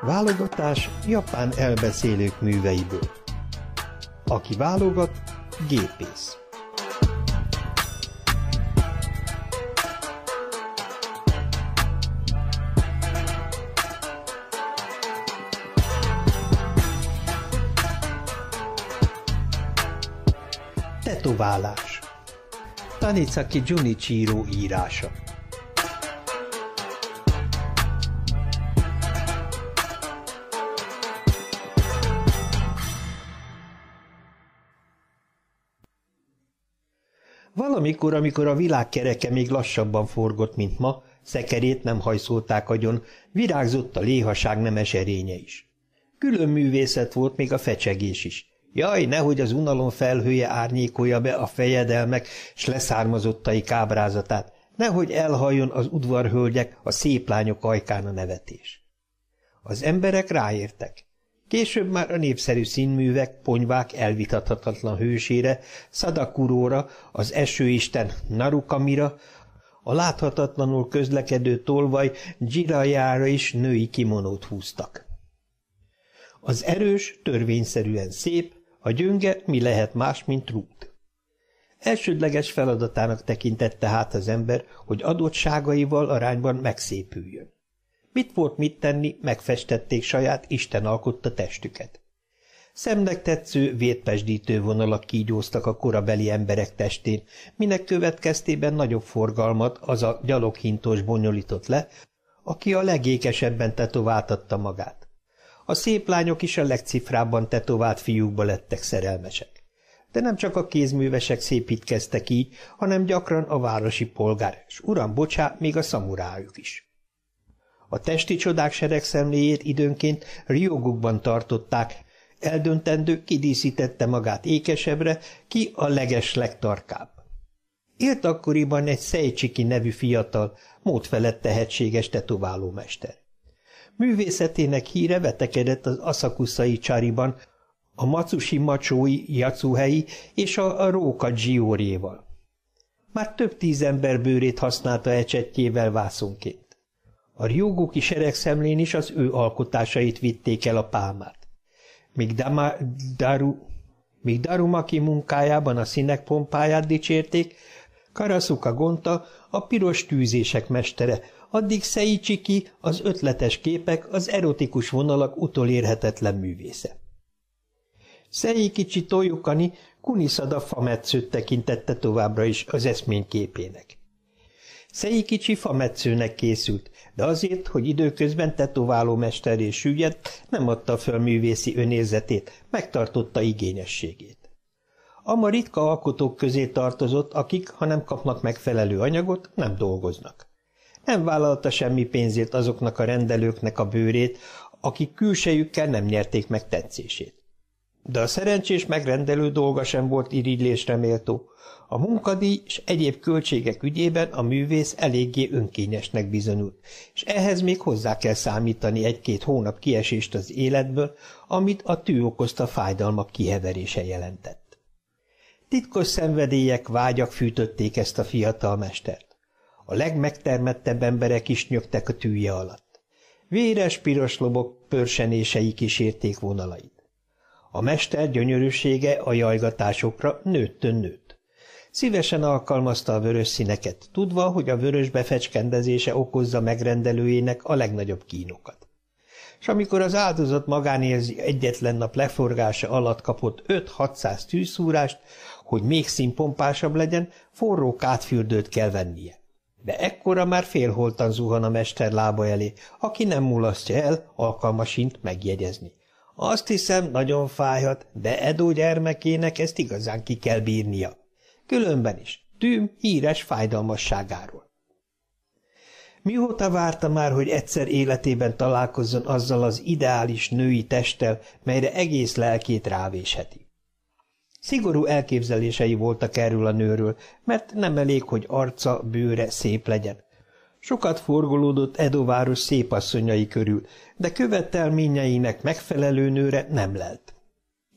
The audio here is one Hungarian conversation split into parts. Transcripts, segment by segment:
Válogatás japán elbeszélők műveiből. Aki válogat, gépész. Tetoválás. Tanizaki Junichiro írása. Valamikor, amikor a világ kereke még lassabban forgott, mint ma, szekerét nem hajszolták agyon, virágzott a léhaság nemes erénye is. Külön művészet volt még a fecsegés is. Jaj, nehogy az unalom felhője árnyékolja be a fejedelmek s leszármazottai ábrázatát, nehogy elhalljon az udvarhölgyek, a szép lányok ajkán a nevetés. Az emberek ráértek. Később már a népszerű színművek, ponyvák elvitathatatlan hősére, Sadakuróra, az esőisten Narukamira, a láthatatlanul közlekedő tolvaj Jirajára is női kimonót húztak. Az erős, törvényszerűen szép, a gyönge mi lehet más, mint rút. Elsődleges feladatának tekintette hát az ember, hogy adottságaival arányban megszépüljön. Mit volt mit tenni, megfestették saját Isten alkotta testüket. Szemnek tetsző, vérpesdítő vonalak kígyóztak a korabeli emberek testén, minek következtében nagyobb forgalmat az a gyaloghintós bonyolított le, aki a legékesebben tetováltatta magát. A szép lányok is a legcifrábban tetovált fiúkba lettek szerelmesek. De nem csak a kézművesek szépítkeztek így, hanem gyakran a városi polgár, s uram bocsá, még a szamurájuk is. A testi csodák seregszemléjét időnként riogukban tartották, eldöntendő, kidíszítette magát ékesebbre, ki a legeslegtarkább. Élt akkoriban egy Seichiki nevű fiatal, módfelett tehetséges tetoválómester. Művészetének híre vetekedett az Asakusai Chariban, a Matsushi Macsói Yatsuhei és a Róka Jióréval. Már több 10 ember bőrét használta ecsettjével vászonként. A ryogoki seregszemlén is az ő alkotásait vitték el a pálmát. Míg Darumaki munkájában a színek pompáját dicsérték, Karasuka Gonta a piros tűzések mestere, addig Seichiki az ötletes képek, az erotikus vonalak utolérhetetlen művésze. Seikichi Toyokani Kunisada Fametszőt tekintette továbbra is az eszményképének. Seikichi fametszőnek készült, de azért, hogy időközben tetoválómesterré süllyedt, nem adta föl művészi önérzetét, megtartotta igényességét. Ama ritka alkotók közé tartozott, akik, ha nem kapnak megfelelő anyagot, nem dolgoznak. Nem vállalta semmi pénzért azoknak a rendelőknek a bőrét, akik külsejükkel nem nyerték meg tetszését. De a szerencsés megrendelő dolga sem volt irigylésre méltó. A munkadíj és egyéb költségek ügyében a művész eléggé önkényesnek bizonyult, és ehhez még hozzá kell számítani 1-2 hónap kiesést az életből, amit a tű okozta fájdalmak kiheverése jelentett. Titkos szenvedélyek, vágyak fűtötték ezt a fiatal mestert. A legmegtermettebb emberek is nyögtek a tűje alatt. Véres piros lobok pörsenései kísérték vonalait. A mester gyönyörűsége a jajgatásokra nőttön nőtt. Szívesen alkalmazta a vörös színeket, tudva, hogy a vörös befecskendezése okozza megrendelőjének a legnagyobb kínokat. S amikor az áldozat magán érzi egyetlen nap leforgása alatt kapott 5-600 tűzszúrást, hogy még színpompásabb legyen, forró kátfürdőt kell vennie. De ekkora már félholtan zuhan a mester lába elé, aki nem mulasztja el, alkalmasint megjegyezni. Azt hiszem, nagyon fájhat, de Edo gyermekének ezt igazán ki kell bírnia. Különben is, Tüm híres fájdalmasságáról. Mióta várta már, hogy egyszer életében találkozzon azzal az ideális női testtel, melyre egész lelkét rávésheti. Szigorú elképzelései voltak erről a nőről, mert nem elég, hogy arca, bőre szép legyen. Sokat forgolódott Edo város szépasszonyai körül, de követelményeinek megfelelő nőre nem lelt.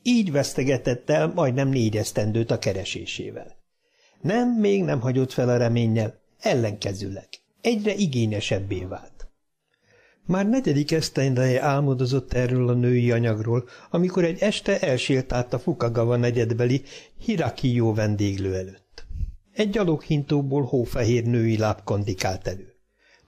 Így vesztegetett el majdnem 4 esztendőt a keresésével. Még nem hagyott fel a reménnyel, ellenkezőleg egyre igényesebbé vált. Már negyedik esztendeje álmodozott erről a női anyagról, amikor egy este elsétált a Fukagawa negyedbeli Hirakijó vendéglő előtt. Egy gyaloghintóból hófehér női láb kandikált elő.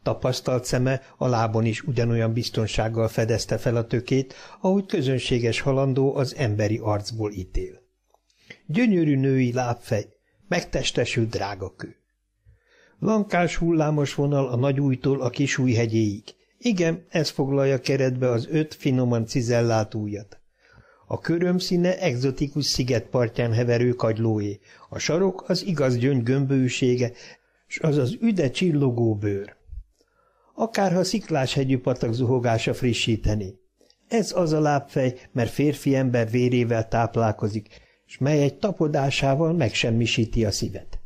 Tapasztalt szeme a lábon is ugyanolyan biztonsággal fedezte fel a tökét, ahogy közönséges halandó az emberi arcból ítél. Gyönyörű női lábfej, megtestesült drágakő. Lankás hullámos vonal a Nagyújtól a Kisújhegyéig. Igen, ez foglalja keretbe az 5 finoman cizellált ujjat. A köröm színe egzotikus szigetpartján heverő kagylóé, a sarok az igaz gyöngy gömbölyűsége, s az az üde csillogó bőr. Akárha Sziklás-hegyű patak zuhogása frissíteni. Ez az a lábfej, mert férfi ember vérével táplálkozik, s mely egy tapodásával megsemmisíti a szívet.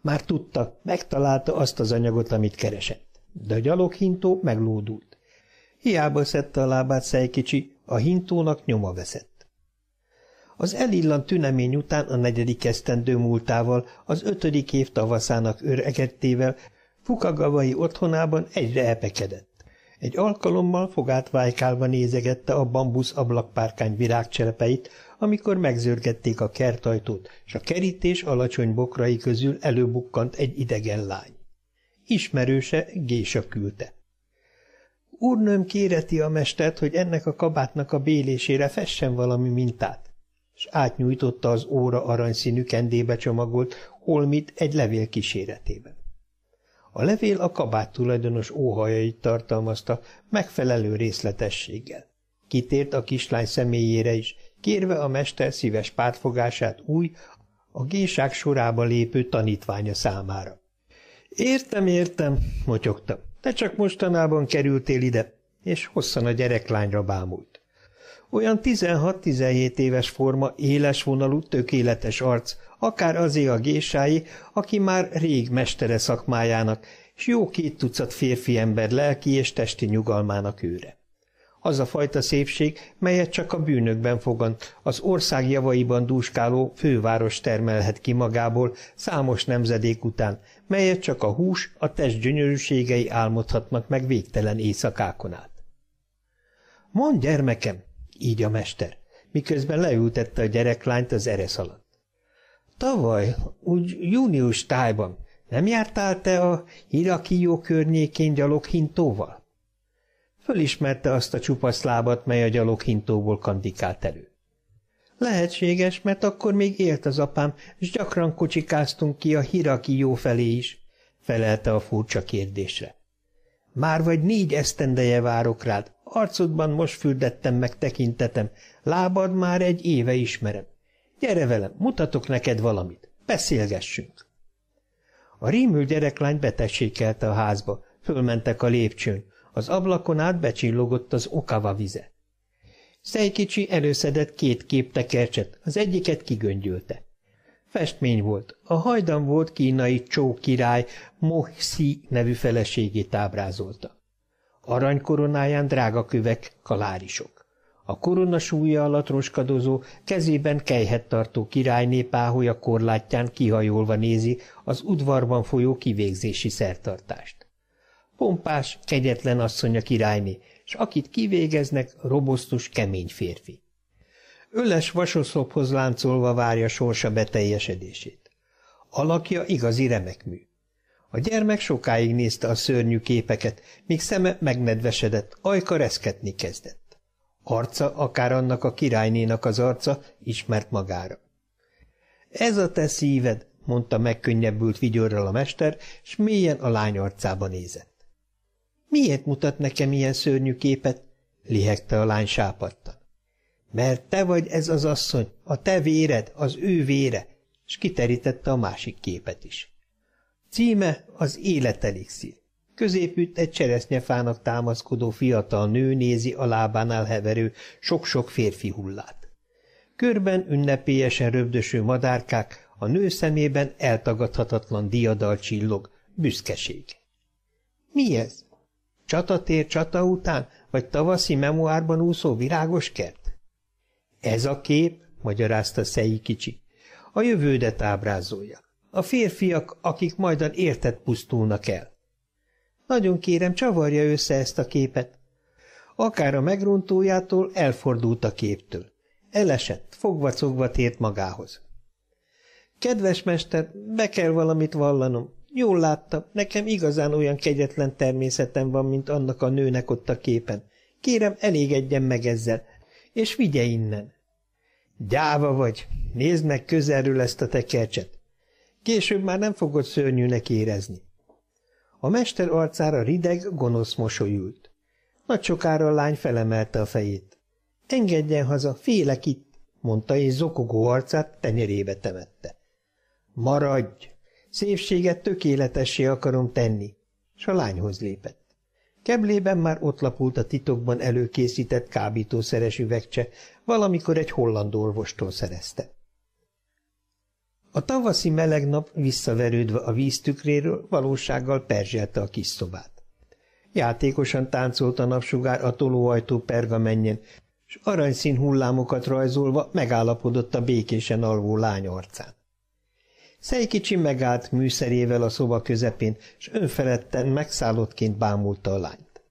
Már tudta, megtalálta azt az anyagot, amit keresett. De a gyaloghintó meglódult. Hiába szedte a lábát Szejkicsi, a hintónak nyoma veszett. Az elillant tünemény után a 4. esztendő múltával, az 5. év tavaszának öregedtével Fukagawai otthonában egyre epekedett. Egy alkalommal fogát vájkálva nézegette a bambusz ablakpárkány virágcselepeit, amikor megzörgették a kertajtót, s a kerítés alacsony bokrai közül előbukkant egy idegen lány. Ismerőse Gésa küldte. Úrnőm kéreti a mestert, hogy ennek a kabátnak a bélésére fessen valami mintát, s átnyújtotta az óra aranyszínű kendébe csomagolt holmit egy levél kíséretében. A levél a kabát tulajdonos óhajait tartalmazta megfelelő részletességgel. Kitért a kislány személyére is, kérve a mester szíves pártfogását új, a gésák sorába lépő tanítványa számára. Értem, motyogta. Te csak mostanában kerültél ide, és hosszan a gyereklányra bámult. Olyan 16-17 éves forma, éles vonalú, tökéletes arc, akár azé a gésái, aki már rég mestere szakmájának, és jó 2 tucat férfi ember lelki és testi nyugalmának őre. Az a fajta szépség, melyet csak a bűnökben fogant, az ország javaiban dúskáló főváros termelhet ki magából számos nemzedék után, melyet csak a hús, a test gyönyörűségei álmodhatnak meg végtelen éjszakákon át. Mondd, gyermekem, így a mester, miközben leültette a gyereklányt az eresz alatt. Tavaly, úgy június tájban, nem jártál te a Hirakijó környékén gyaloghintóval? Fölismerte azt a csupasz lábat, mely a gyaloghintóból kandikált elő. Lehetséges, mert akkor még élt az apám, és gyakran kocsikáztunk ki a Hirakijó felé is, felelte a furcsa kérdésre. Már vagy 4 esztendeje várok rád, arcodban most fürdettem meg tekintetem, lábad már egy éve ismerem. Gyere velem, mutatok neked valamit, beszélgessünk. A rémült gyereklány betegségelte a házba, fölmentek a lépcsőn, az ablakon át becsillogott az Okawa vize. Szejkicsi előszedett 2 képtekercset, az egyiket kigöngyölte. Festmény volt, a hajdan volt kínai Csó király Mohsi nevű feleségét ábrázolta. Aranykoronáján drága kövek, kalárisok. A korona súlya alatt roskadozó, kezében kelyhet tartó királyné páholya korlátján kihajolva nézi az udvarban folyó kivégzési szertartást. Pompás, kegyetlen asszony a királyné, s akit kivégeznek, robosztus, kemény férfi. Öles vasoszlophoz láncolva várja sorsa beteljesedését. Alakja igazi remekmű. A gyermek sokáig nézte a szörnyű képeket, míg szeme megnedvesedett, ajka reszketni kezdett. Arca, akár annak a királynénak az arca, ismert magára. Ez a te szíved, mondta megkönnyebbült vigyorral a mester, s mélyen a lány arcába nézett. Miért mutat nekem ilyen szörnyű képet? Lihegte a lány sápadtan. Mert te vagy ez az asszony, a te véred, az ő vére, s kiterítette a másik képet is. Címe az életelixír. Középütt egy cseresznyefának támaszkodó fiatal nő nézi a lábánál heverő sok-sok férfi hullát. Körben ünnepélyesen röbdöső madárkák, a nő szemében eltagadhatatlan diadal csillog, büszkeség. Mi ez? Csatatér csata után, vagy tavaszi memoárban úszó virágos kert? Ez a kép, magyarázta Szejkicsi, a jövődet ábrázolja. A férfiak, akik majdan érted pusztulnak el. Nagyon kérem, csavarja össze ezt a képet, Akár a megrontójától elfordult a képtől. Elesett, fogva-cogva tért magához. Kedves mester, be kell valamit vallanom. Jól láttam, nekem igazán olyan kegyetlen természetem van, mint annak a nőnek ott a képen. Kérem, elégedjen meg ezzel, és vigye innen. Gyáva vagy, nézd meg közelről ezt a tekercset. Később már nem fogod szörnyűnek érezni. A mester arcára rideg, gonosz mosoly ült. Nagy sokára a lány felemelte a fejét. Engedjen haza, félek itt, mondta, és zokogó arcát tenyerébe temette. Maradj! Szépséget tökéletessé akarom tenni, s a lányhoz lépett. Keblében már ott lapult a titokban előkészített kábítószeres üvegcse, valamikor egy holland orvostól szerezte. A tavaszi meleg nap visszaverődve a víztükréről valósággal perzselte a kis szobát. Játékosan táncolt a napsugár a tolóajtó pergamenjen, s aranyszín hullámokat rajzolva megállapodott a békésen alvó lány arcán. Szejkicsi megállt műszerével a szoba közepén, s önfeledten megszállottként bámulta a lányt.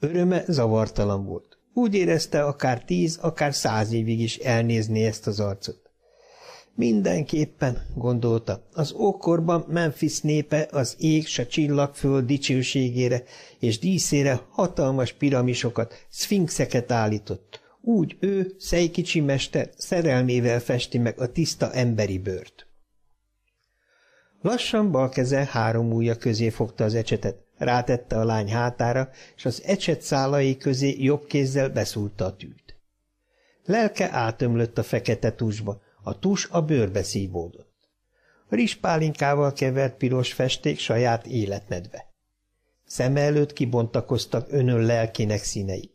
Öröme zavartalan volt. Úgy érezte, akár 10, akár 100 évig is elnézné ezt az arcot. Mindenképpen, gondolta, az ókorban Memphis népe az ég s a csillagföld dicsőségére és díszére hatalmas piramisokat, szfinxeket állított. Úgy ő, Szejkicsi mester, szerelmével festi meg a tiszta emberi bőrt. Lassan bal keze 3 ujja közé fogta az ecsetet, rátette a lány hátára, és az ecset szálai közé jobb kézzel beszúrta a tűt. Lelke átömlött a fekete tusba, a tus a bőrbe szívódott. A rizspálinkával kevert piros festék saját életmedve. Szeme előtt kibontakoztak önön lelkének színei.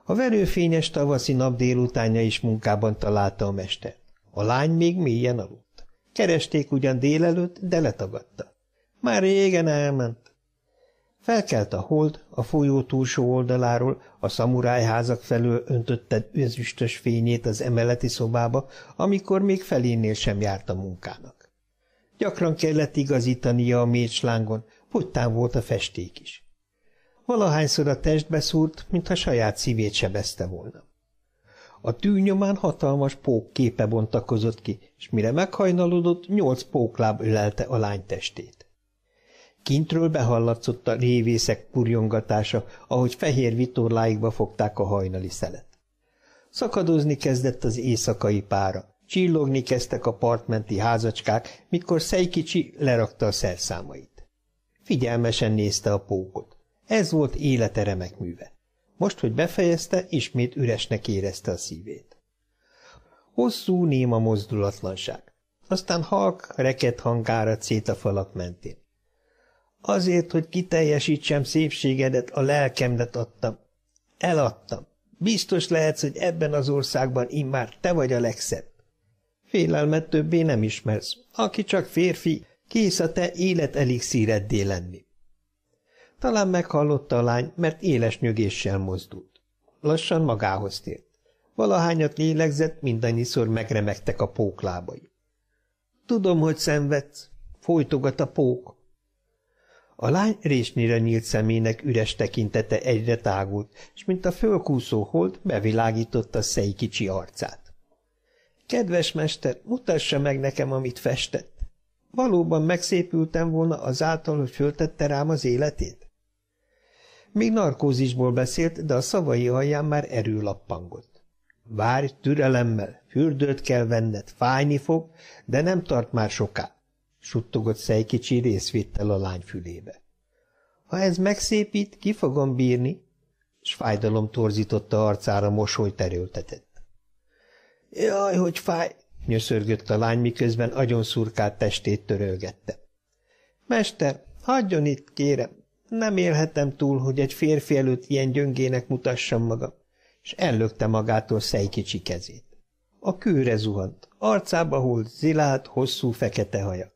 A verőfényes tavaszi nap délutánja is munkában találta a mestert. A lány még mélyen aludt. Keresték ugyan délelőtt, de letagadta. Már régen elment. Felkelt a hold, a folyó túlsó oldaláról, a szamurájházak felől öntötte ezüstös fényét az emeleti szobába, amikor még felénél sem járt a munkának. Gyakran kellett igazítania a mécslángon, puttán volt a festék is. Valahányszor a testbe szúrt, mintha saját szívét sebezte volna. A tű nyomán hatalmas pók képe bontakozott ki, és mire meghajnalodott, 8 pókláb ölelte a lány testét. Kintről behallatszott a révészek purjongatása, ahogy fehér vitorláikba fogták a hajnali szelet. Szakadozni kezdett az éjszakai pára, csillogni kezdtek a partmenti házacskák, mikor Szejkicsi lerakta a szerszámait. Figyelmesen nézte a pókot. Ez volt élete remek műve. Most, hogy befejezte, ismét üresnek érezte a szívét. Hosszú, néma mozdulatlanság. Aztán halk, reket hang áradt szét a falak mentén. Azért, hogy kiteljesítsem szépségedet, a lelkemdet adtam. Eladtam. Biztos lehetsz, hogy ebben az országban immár te vagy a legszebb. Félelmet többé nem ismersz. Aki csak férfi, kész a te életelixíreddé lenni. Talán meghallotta a lány, mert éles nyögéssel mozdult. Lassan magához tért. Valahányat lélegzett, mindannyiszor megremegtek a pók lábai. Tudom, hogy szenvedsz, folytogat a pók. A lány résnyire nyílt szemének üres tekintete egyre tágult, és mint a fölkúszó hold, bevilágította Szejkicsi arcát. Kedves mester, mutassa meg nekem, amit festett. Valóban megszépültem volna azáltal, hogy föltette rám az életét? Még narkózisból beszélt, de a szavai alján már erő lappangott. Várj türelemmel, fürdőt kell venned, fájni fog, de nem tart már soká, suttogott Szejkicsi részvéttel a lány fülébe. Ha ez megszépít, ki fogom bírni, s fájdalom torzította arcára mosolyt erőltetett. Jaj, hogy fáj, nyöszörgött a lány, miközben agyonszurkált testét törölgette. Mester, hagyjon itt, kérem, nem élhetem túl, hogy egy férfi előtt ilyen gyöngének mutassam magam, és ellökte magától Szejkicsi kezét. A kőre zuhant, arcába holt zilált, hosszú fekete haja.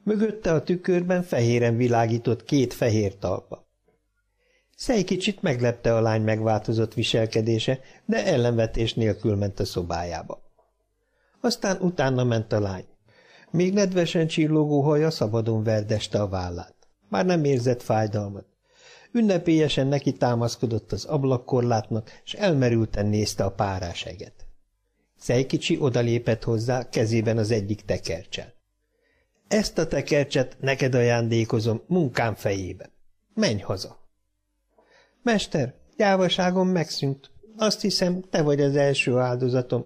Mögötte a tükörben fehéren világított 2 fehér talpa. Szejkicsit meglepte a lány megváltozott viselkedése, de ellenvetés nélkül ment a szobájába. Aztán utána ment a lány. Még nedvesen csillogó haja szabadon verdeste a vállát. Már nem érzett fájdalmat. Ünnepélyesen neki támaszkodott az ablakkorlátnak, és elmerülten nézte a páráseget. Szejkicsi odalépett hozzá, kezében az egyik tekerccsel. Ezt a tekercset neked ajándékozom munkám fejében. Menj haza! Mester, gyávaságom megszűnt. Azt hiszem, te vagy az első áldozatom.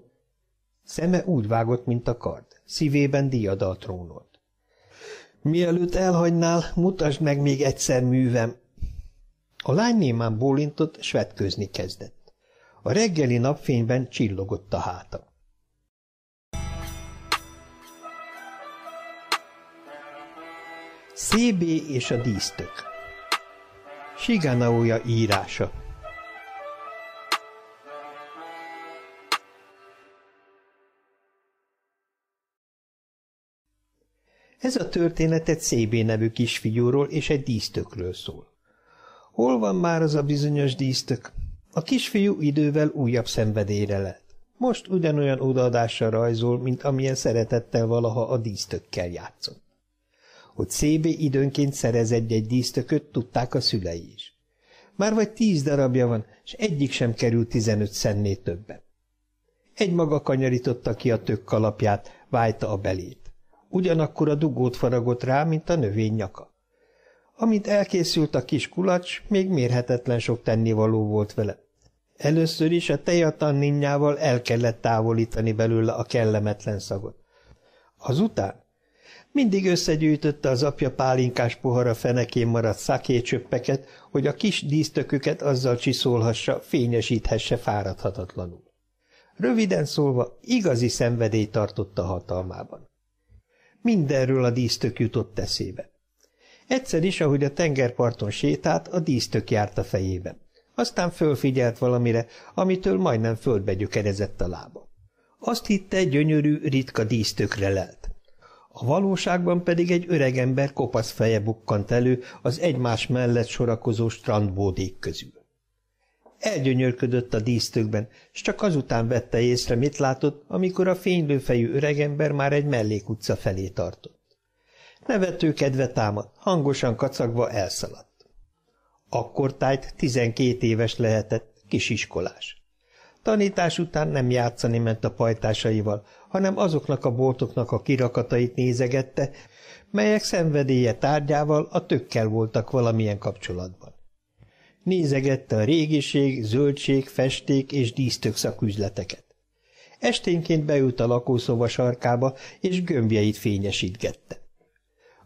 Szeme úgy vágott, mint a kard. Szívében diadal trónolt. Mielőtt elhagynál, mutasd meg még egyszer művem. A lány némán bólintott, s vetkőzni kezdett. A reggeli napfényben csillogott a háta. CB és a dísztök. Shiga Naoya írása. Ez a történet egy CB nevű kisfiúról és egy dísztökről szól. Hol van már az a bizonyos dísztök? A kisfiú idővel újabb szenvedélyre lett. Most ugyanolyan odaadással rajzol, mint amilyen szeretettel valaha a dísztökkel játszott. Hogy CB időnként szerez egy-egy dísztököt, tudták a szülei is. Már vagy 10 darabja van, és egyik sem kerül 15 centnél többen. Egymaga kanyarította ki a tök kalapját, vájta a belét. Ugyanakkor a dugót faragott rá, mint a növény nyaka. Amint elkészült a kis kulacs, még mérhetetlen sok tennivaló volt vele. Először is a tejatanninjával el kellett távolítani belőle a kellemetlen szagot. Azután mindig összegyűjtötte az apja pálinkás pohara fenekén maradt szakécsöppeket, hogy a kis dísztököket azzal csiszolhassa, fényesíthesse fáradhatatlanul. Röviden szólva, igazi szenvedély tartotta hatalmában. Mindenről a dísztök jutott eszébe. Egyszer is, ahogy a tengerparton sétált, a dísztök járt a fejében. Aztán fölfigyelt valamire, amitől majdnem földbe gyökerezett a lába. Azt hitte, gyönyörű, ritka dísztökre lelt. A valóságban pedig egy öregember kopasz feje bukkant elő az egymás mellett sorakozó strandbódék közül. Elgyönyörködött a dísztökben, s csak azután vette észre, mit látott, amikor a fénylőfejű öregember már egy mellékutca felé tartott. Nevető kedve támadt, hangosan kacagva elszaladt. Akkortájt 12 éves lehetett, kisiskolás. Tanítás után nem játszani ment a pajtásaival, hanem azoknak a boltoknak a kirakatait nézegette, melyek szenvedélye tárgyával, a tökkel voltak valamilyen kapcsolatban. Nézegette a régiség, zöldség, festék és dísztök szaküzleteket. Esténként beült a lakószoba sarkába, és gömbjeit fényesítgette.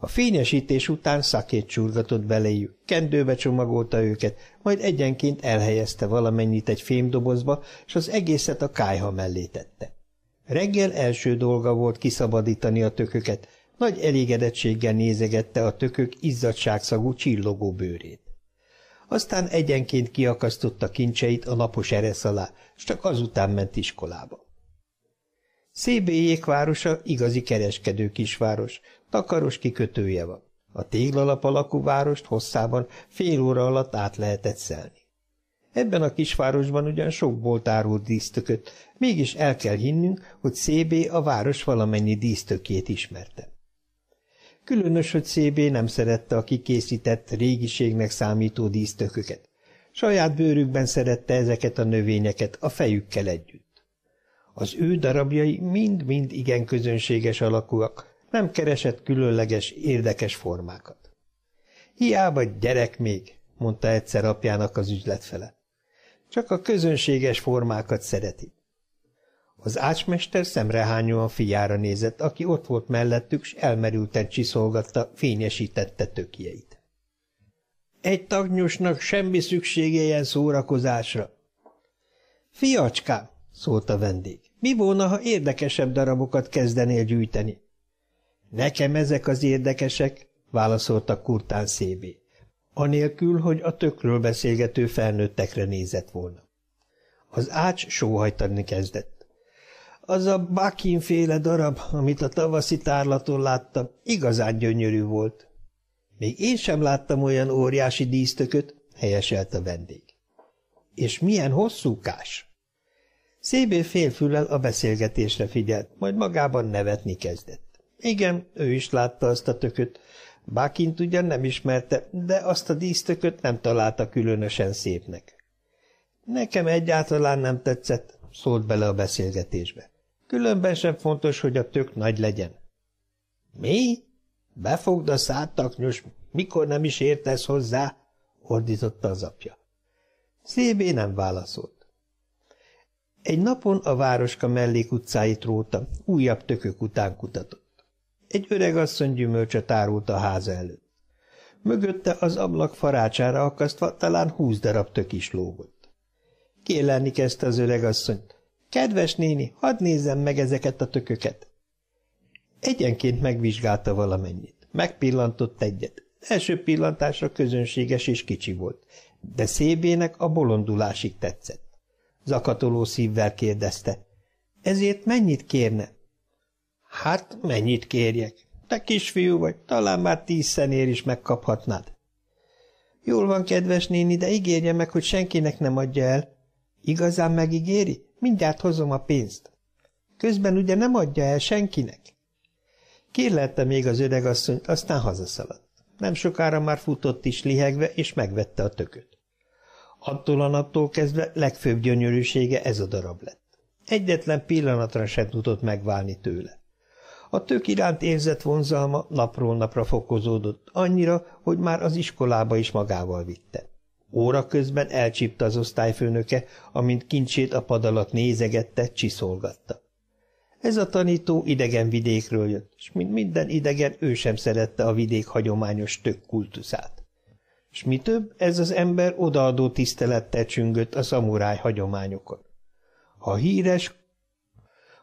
A fényesítés után szakét csurgatott beléjük, kendőbe csomagolta őket, majd egyenként elhelyezte valamennyit egy fémdobozba, és az egészet a kályha mellé tette. Reggel első dolga volt kiszabadítani a tököket, nagy elégedettséggel nézegette a tökök izzadságszagú csillogó bőrét. Aztán egyenként kiakasztotta kincseit a napos eresz alá, s csak azután ment iskolába. CB-jék városa igazi kereskedő kisváros, takaros kikötője van. A téglalap alakú várost hosszában fél óra alatt át lehetett szelni. Ebben a kisvárosban ugyan sok bolt árult dísztököt, mégis el kell hinnünk, hogy CB a város valamennyi dísztökjét ismerte. Különös, hogy CB nem szerette a kikészített, régiségnek számító dísztököket. Saját bőrükben szerette ezeket a növényeket a fejükkel együtt. Az ő darabjai mind-mind igen közönséges alakúak, nem keresett különleges, érdekes formákat. Hiába gyerek még, mondta egyszer apjának az ügyletfele. Csak a közönséges formákat szereti. Az ácsmester szemrehányóan fiára nézett, aki ott volt mellettük, s elmerülten csiszolgatta, fényesítette tökjeit. Egy tagnyosnak semmi szüksége ilyen szórakozásra. Fiacskám, szólt a vendég, mi volna, ha érdekesebb darabokat kezdenél gyűjteni? Nekem ezek az érdekesek, válaszolta kurtán CB, anélkül, hogy a tökről beszélgető felnőttekre nézett volna. Az ács sóhajtani kezdett. Az a Bakin-féle darab, amit a tavaszi tárlaton láttam, igazán gyönyörű volt. Még én sem láttam olyan óriási dísztököt, helyeselt a vendég. És milyen hosszúkás! CB félfüllel a beszélgetésre figyelt, majd magában nevetni kezdett. Igen, ő is látta azt a tököt, Bákint ugyan nem ismerte, de azt a dísztököt nem találta különösen szépnek. Nekem egyáltalán nem tetszett, szólt bele a beszélgetésbe. Különben sem fontos, hogy a tök nagy legyen. Mi? Befogd a szádtaknyos, mikor nem is értesz hozzá? Ordította az apja. Szébé nem válaszolt. Egy napon a városka mellékutcáit róta, újabb tökök után kutatott. Egy öregasszony gyümölcsöt árult a háza előtt. Mögötte az ablak farácsára akasztva talán 20 darab tök is lógott. Kérlelni kezdte az öregasszonyt. Kedves néni, hadd nézzem meg ezeket a tököket. Egyenként megvizsgálta valamennyit. Megpillantott egyet. Első pillantásra közönséges és kicsi volt, de Szébének a bolondulásig tetszett. Zakatoló szívvel kérdezte. Ezért mennyit kérne? Hát, mennyit kérjek? Te kisfiú vagy, talán már 10 szenér is megkaphatnád. Jól van, kedves néni, de ígérje meg, hogy senkinek nem adja el. Igazán megígéri? Mindjárt hozom a pénzt. Közben ugye nem adja el senkinek? Kérlelte még az öregasszonyt, aztán hazaszaladt. Nem sokára már futott is lihegve, és megvette a tököt. Attól a naptól kezdve legfőbb gyönyörűsége ez a darab lett. Egyetlen pillanatra sem tudott megválni tőle. A tök iránt érzett vonzalma napról napra fokozódott, annyira, hogy már az iskolába is magával vitte. Óra közben elcsípte az osztályfőnöke, amint kincsét a pad alatt nézegette, csiszolgatta. Ez a tanító idegen vidékről jött, és mint minden idegen, ő sem szerette a vidék hagyományos tök kultuszát. S mi több, ez az ember odaadó tisztelettel csüngött a szamuráj hagyományokon.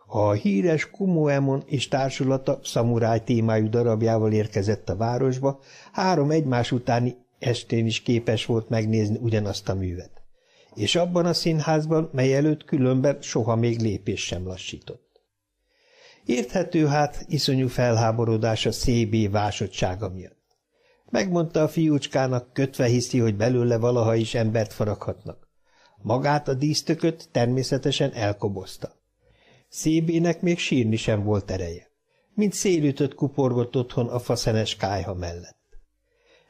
A híres Kumoemon és társulata szamuráj témájú darabjával érkezett a városba, 3 egymás utáni estén is képes volt megnézni ugyanazt a művet. És abban a színházban, mely előtt különben soha még lépés sem lassított. Érthető hát iszonyú felháborodása Szébé vásottsága miatt. Megmondta a fiúcskának, kötve hiszi, hogy belőle valaha is embert faraghatnak. Magát a dísztököt természetesen elkobozta. Szébének még sírni sem volt ereje. Mint szélütött kuporgott otthon a faszenes kályha mellett.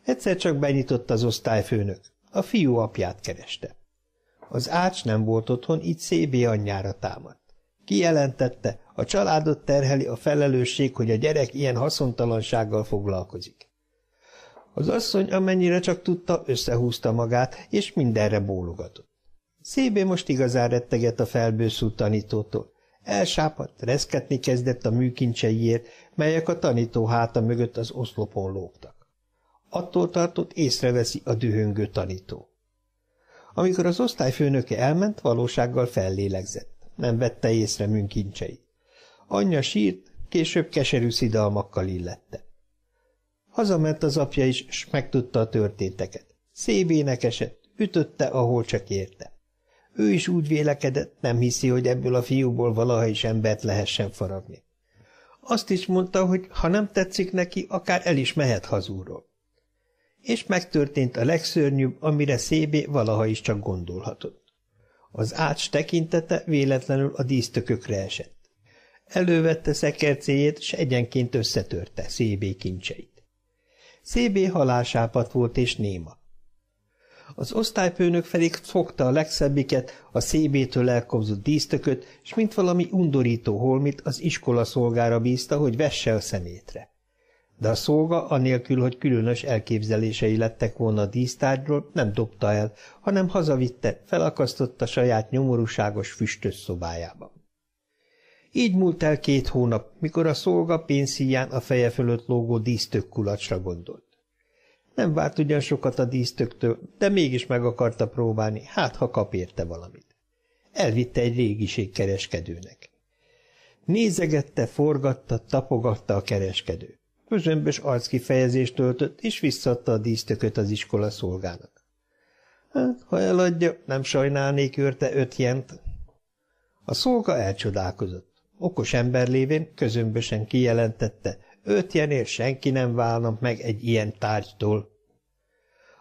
Egyszer csak benyitott az osztályfőnök. A fiú apját kereste. Az ács nem volt otthon, így Szébé anyjára támadt. Kijelentette, a családot terheli a felelősség, hogy a gyerek ilyen haszontalansággal foglalkozik. Az asszony, amennyire csak tudta, összehúzta magát, és mindenre bólogatott. Szébé most igazán rettegett a felbőszült tanítótól. Elsápadt, reszketni kezdett a műkincseiért, melyek a tanító háta mögött az oszlopon lógtak. Attól tartott, észreveszi a dühöngő tanító. Amikor az osztályfőnöke elment, valósággal fellélegzett. Nem vette észre műkincseit. Anyja sírt, később keserű szidalmakkal illette. Hazament az apja is, s megtudta a történteket. Szébének esett, ütötte, ahol csak érte. Ő is úgy vélekedett, nem hiszi, hogy ebből a fiúból valaha is embert lehessen faragni. Azt is mondta, hogy ha nem tetszik neki, akár el is mehet hazúról. És megtörtént a legszörnyűbb, amire Szébé valaha is csak gondolhatott. Az ács tekintete véletlenül a dísztökökre esett. Elővette szekercéjét, s egyenként összetörte Szébé kincseit. Szébé halálsápadt volt és néma. Az osztályfőnök pedig fogta a legszebbiket, a Szébétől elkobzott dísztököt, s mint valami undorító holmit az iskola szolgára bízta, hogy vesse a szemétre. De a szolga, anélkül, hogy különös elképzelései lettek volna a dísztárgyról, nem dobta el, hanem hazavitte, felakasztotta saját nyomorúságos füstös szobájában. Így múlt el 2 hónap, mikor a szolga pénzhíján a feje fölött lógó dísztök kulacsra gondolt. Nem várt ugyan sokat a dísztöktől, de mégis meg akarta próbálni, hát ha kap érte valamit. Elvitte egy régiségkereskedőnek. Nézegette, forgatta, tapogatta a kereskedő. Közömbös arckifejezést töltött, és visszaadta a dísztököt az iskola szolgának. Hát, ha eladja, nem sajnálnék őrte 5 jent. A szolga elcsodálkozott. Okos ember lévén közömbösen kijelentette, 5 jenért senki nem válna meg egy ilyen tárgytól.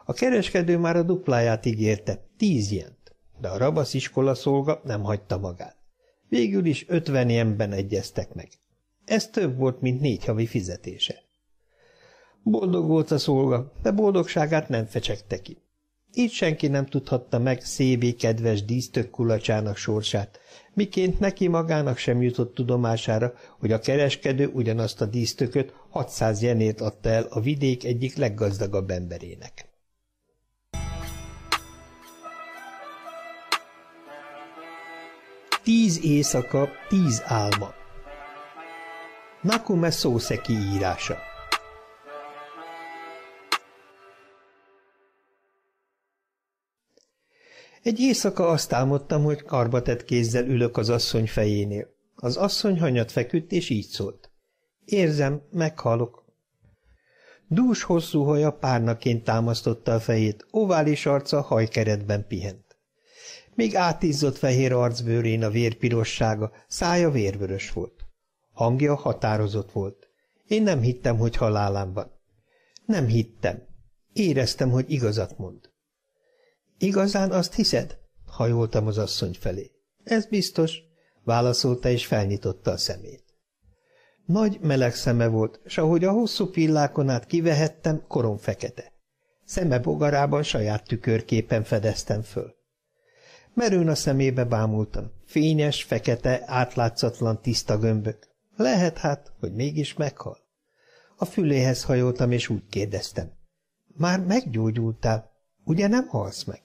A kereskedő már a dupláját ígérte, 10 jent, de a ravasz iskola szolga nem hagyta magát. Végül is 50 jenben egyeztek meg. Ez több volt, mint 4 havi fizetése. Boldog volt a szolga, de boldogságát nem fecsegte ki. Így senki nem tudhatta meg szévé kedves dísztök kulacsának sorsát, miként neki magának sem jutott tudomására, hogy a kereskedő ugyanazt a dísztököt 600 jenért adta el a vidék egyik leggazdagabb emberének. 10 éjszaka, 10 álma. Nakume Soseki írása. Egy éjszaka azt álmodtam, hogy karbatett kézzel ülök az asszony fejénél. Az asszony hanyat feküdt, és így szólt. Érzem, meghalok. Dús hosszú haja párnaként támasztotta a fejét, ovális arca hajkeretben pihent. Még átizzott fehér arcbőrén a vérpirossága, szája vérvörös volt. Hangja határozott volt. Én nem hittem, hogy halálán van. Nem hittem. Éreztem, hogy igazat mond. Igazán azt hiszed? Hajoltam az asszony felé. Ez biztos, válaszolta, és felnyitotta a szemét. Nagy meleg szeme volt, s ahogy a hosszú pillákon át kivehettem, korom fekete. Szeme bogarában saját tükörképen fedeztem föl. Merőn a szemébe bámultam. Fényes, fekete, átlátszatlan, tiszta gömbök. Lehet hát, hogy mégis meghal. A füléhez hajoltam, és úgy kérdeztem. Már meggyógyultál? Ugye nem halsz meg?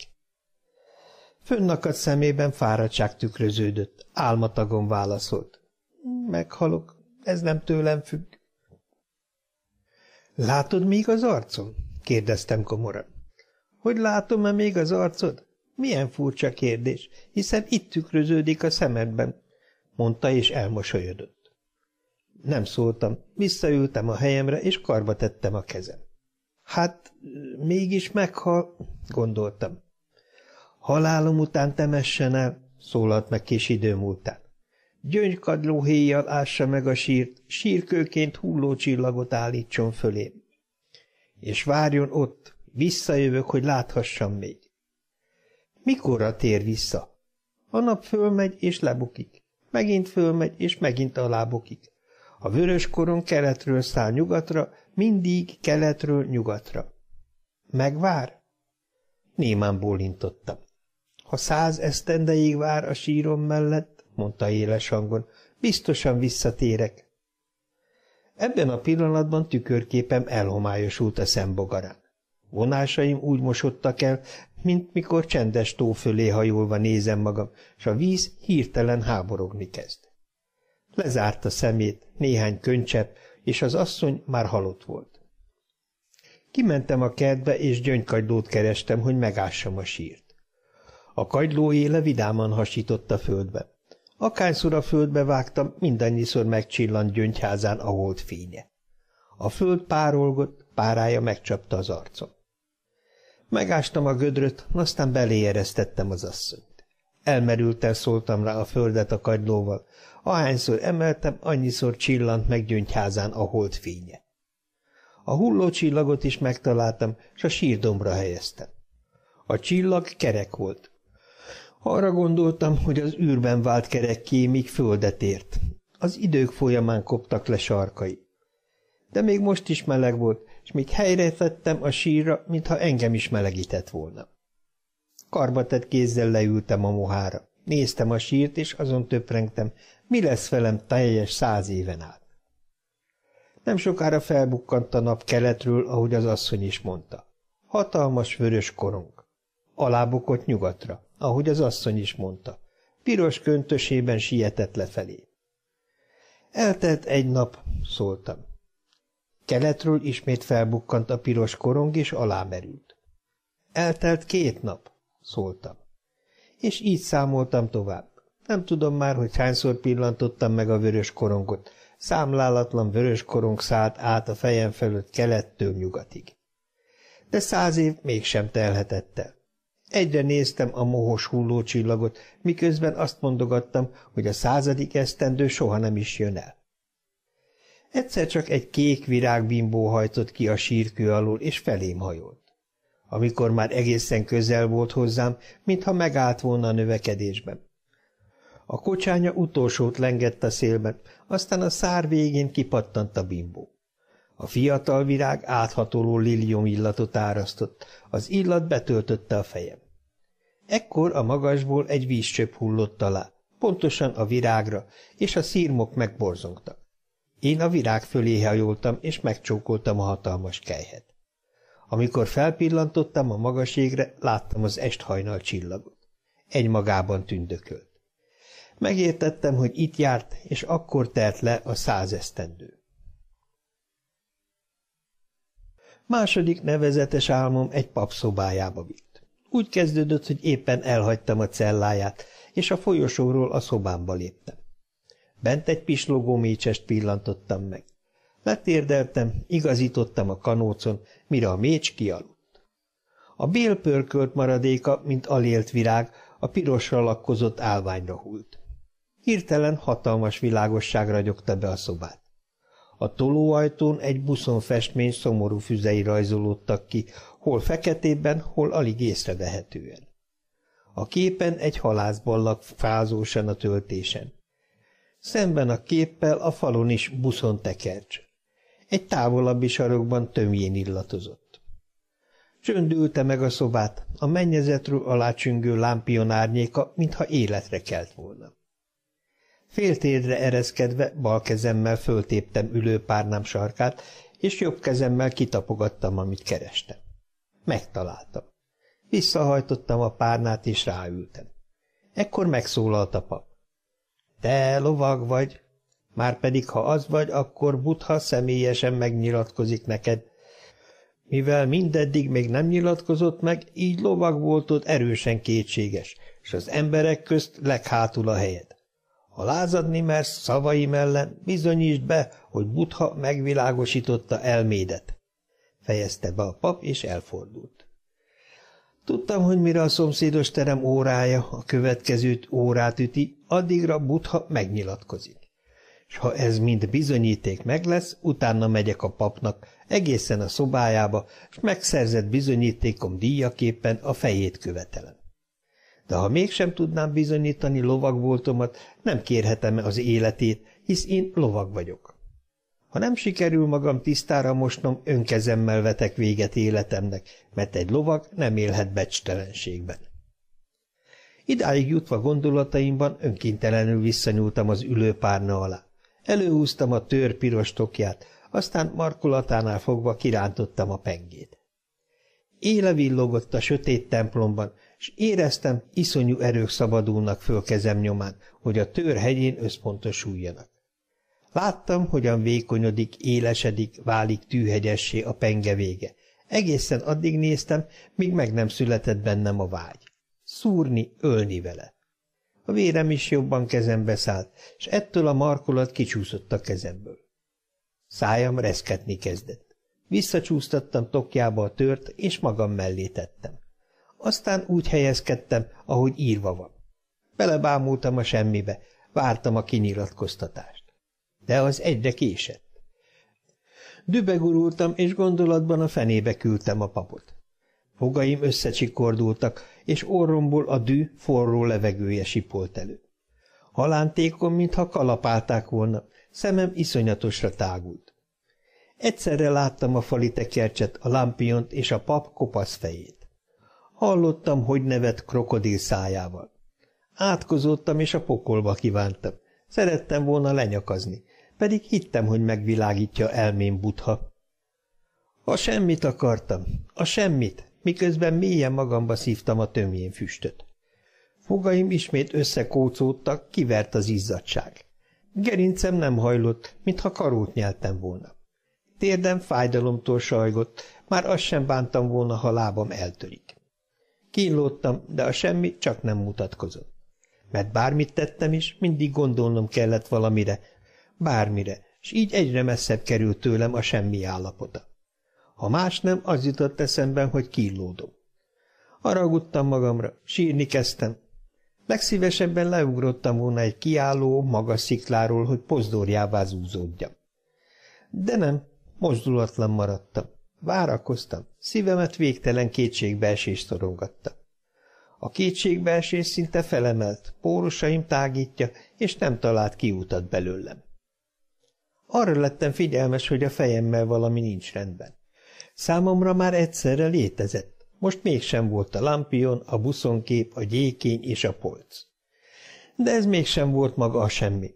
Fönnakadt szemében fáradtság tükröződött, álmatagon válaszolt. Meghalok, ez nem tőlem függ. Látod még az arcom? Kérdeztem komoran. Hogy látom-e még az arcod? Milyen furcsa kérdés, hiszen itt tükröződik a szemedben, mondta, és elmosolyodott. Nem szóltam, visszaültem a helyemre, és karba tettem a kezem. Hát, mégis meghal, gondoltam. Halálom után temessen el, szólalt meg kis idő múltán. Gyöngykadló héjjal ássa meg a sírt, sírkőként hulló csillagot állítson fölém. És várjon ott, visszajövök, hogy láthassam még. Mikorra tér vissza? A nap fölmegy és lebukik, megint fölmegy és megint alábukik. A vörös koron keletről száll nyugatra, mindig keletről nyugatra. Megvár? Némán bólintottam. Ha 100 esztendeig vár a sírom mellett, mondta éles hangon, biztosan visszatérek. Ebben a pillanatban tükörképem elhomályosult a szembogarán. Vonásaim úgy mosodtak el, mint mikor csendes tó fölé hajolva nézem magam, s a víz hirtelen háborogni kezd. Lezárta szemét, néhány könycsepp, és az asszony már halott volt. Kimentem a kertbe, és gyöngykagylót kerestem, hogy megássam a sírt. A kagyló éle vidáman hasított a földbe. Akányszor a földbe vágtam, mindannyiszor megcsillant gyöngyházán a hold fénye. A föld párolgott, párája megcsapta az arcom. Megástam a gödröt, aztán belé eresztettem az asszonyt. Elmerülten szóltam rá a földet a kagylóval, ahányszor emeltem, annyiszor csillant meg gyöngyházán a hold fénye. A hulló csillagot is megtaláltam, s a sírdombra helyeztem. A csillag kerek volt. Arra gondoltam, hogy az űrben vált kerekké, míg földet ért. Az idők folyamán koptak le sarkai. De még most is meleg volt, és még helyre tettem a sírra, mintha engem is melegített volna. Karbatett kézzel leültem a mohára. Néztem a sírt, és azon töprengtem, mi lesz velem teljes 100 éven át. Nem sokára felbukkant a nap keletről, ahogy az asszony is mondta. Hatalmas vörös korong. Alábukott nyugatra, ahogy az asszony is mondta. Piros köntösében sietett lefelé. Eltelt egy nap, szóltam. Keletről ismét felbukkant a piros korong, és alámerült. Eltelt 2 nap, szóltam. És így számoltam tovább. Nem tudom már, hogy hányszor pillantottam meg a vörös korongot. Számlálatlan vörös korong szállt át a fejem fölött kelettől nyugatig. De 100 év mégsem telhetett el. Egyre néztem a mohos hullócsillagot, miközben azt mondogattam, hogy a 100. esztendő soha nem is jön el. Egyszer csak egy kék virágbimbó hajtott ki a sírkő alól, és felém hajolt. Amikor már egészen közel volt hozzám, mintha megállt volna a növekedésben. A kocsánya utolsót lengett a szélben, aztán a szár végén kipattant a bimbó. A fiatal virág áthatoló lilium illatot árasztott, az illat betöltötte a fejem. Ekkor a magasból egy vízcsöpp hullott alá, pontosan a virágra, és a szirmok megborzongtak. Én a virág fölé hajoltam, és megcsókoltam a hatalmas kelyhet. Amikor felpillantottam a magas égre, láttam az esthajnal csillagot. Egymagában tündökölt. Megértettem, hogy itt járt, és akkor telt le a 100 esztendő. Második nevezetes álmom egy pap szobájába vitt. Úgy kezdődött, hogy éppen elhagytam a celláját, és a folyosóról a szobámba léptem. Bent egy pislogó mécsest pillantottam meg. Letérdeltem, igazítottam a kanócon, mire a mécs kialudt. A bél pörkölt maradéka, mint alélt virág, a pirosra lakkozott állványra hult. Hirtelen hatalmas világosság ragyogta be a szobát. A tolóajtón egy buszon festmény szomorú füzei rajzolódtak ki, hol feketében, hol alig észrevehetően. A képen egy halászballag fázósan a töltésen. Szemben a képpel a falon is buszon tekercs. Egy távolabbi sarokban tömjén illatozott. Csönd ülte meg a szobát, a mennyezetről alácsüngő lámpion árnyéka, mintha életre kelt volna. Féltérdre ereszkedve bal kezemmel föltéptem ülőpárnám sarkát, és jobb kezemmel kitapogattam, amit kerestem. Megtaláltam. Visszahajtottam a párnát, és ráültem. Ekkor megszólalt a pap. Te lovag vagy, márpedig ha az vagy, akkor Buddha személyesen megnyilatkozik neked. Mivel mindeddig még nem nyilatkozott meg, így lovag voltod erősen kétséges, és az emberek közt leghátul a helyed. Ha lázadni mersz szavaim ellen, bizonyítsd be, hogy Buddha megvilágosította elmédet. Fejezte be a pap, és elfordult. Tudtam, hogy mire a szomszédos terem órája a következő órát üti, addigra Buddha megnyilatkozik. És ha ez mind bizonyíték meg lesz, utána megyek a papnak egészen a szobájába, és megszerzett bizonyítékom díjaképpen a fejét követelem. De ha mégsem tudnám bizonyítani lovagvoltomat, nem kérhetem az életét, hisz én lovag vagyok. Ha nem sikerül magam tisztára mosnom, önkezemmel vetek véget életemnek, mert egy lovag nem élhet becstelenségben. Idáig jutva gondolataimban önkéntelenül visszanyúltam az ülőpárna alá. Előhúztam a tőr piros tokját, aztán markolatánál fogva kirántottam a pengét. Éle villogott a sötét templomban, s éreztem, iszonyú erők szabadulnak föl kezem nyomán, hogy a tőr hegyén összpontosuljanak. Láttam, hogyan vékonyodik, élesedik, válik tűhegyessé a penge vége. Egészen addig néztem, míg meg nem született bennem a vágy. Szúrni, ölni vele. A vérem is jobban kezembe szállt, s ettől a markolat kicsúszott a kezemből. Szájam reszketni kezdett. Visszacsúsztattam tokjába a tört, és magam mellé tettem. Aztán úgy helyezkedtem, ahogy írva van. Belebámultam a semmibe, vártam a kinyilatkoztatást. De az egyre késett. Dübegurultam, és gondolatban a fenébe küldtem a papot. Fogaim összecsikordultak, és orromból a dű forró levegője sipolt elő. Halántékom, mintha kalapálták volna, szemem iszonyatosra tágult. Egyszerre láttam a fali tekercset, a lámpiont és a pap kopasz fejét. Hallottam, hogy nevet krokodil szájával. Átkozódtam, és a pokolba kívántam. Szerettem volna lenyakazni, pedig hittem, hogy megvilágítja elmém Buddha. A semmit akartam, a semmit, miközben mélyen magamba szívtam a tömjén füstöt. Fogaim ismét összekócódtak, kivert az izzadság. Gerincem nem hajlott, mintha karót nyeltem volna. Térdem fájdalomtól sajgott, már azt sem bántam volna, ha lábam eltörik. Kínlódtam, de a semmi csak nem mutatkozott. Mert bármit tettem is, mindig gondolnom kellett valamire, bármire, s így egyre messzebb került tőlem a semmi állapota. Ha más nem, az jutott eszemben, hogy kínlódom. Haragudtam magamra, sírni kezdtem. Legszívesebben leugrottam volna egy kiálló, magas szikláról, hogy pozdorjává zúzódjam. De nem, mozdulatlan maradtam. Várakoztam, szívemet végtelen kétségbeesés szorongatta. A kétségbeesés szinte felemelt, pórusaim tágítja, és nem talált kiútat belőlem. Arra lettem figyelmes, hogy a fejemmel valami nincs rendben. Számomra már egyszerre létezett, most mégsem volt a lampion, a buszonkép, a gyékény és a polc. De ez mégsem volt maga a semmi.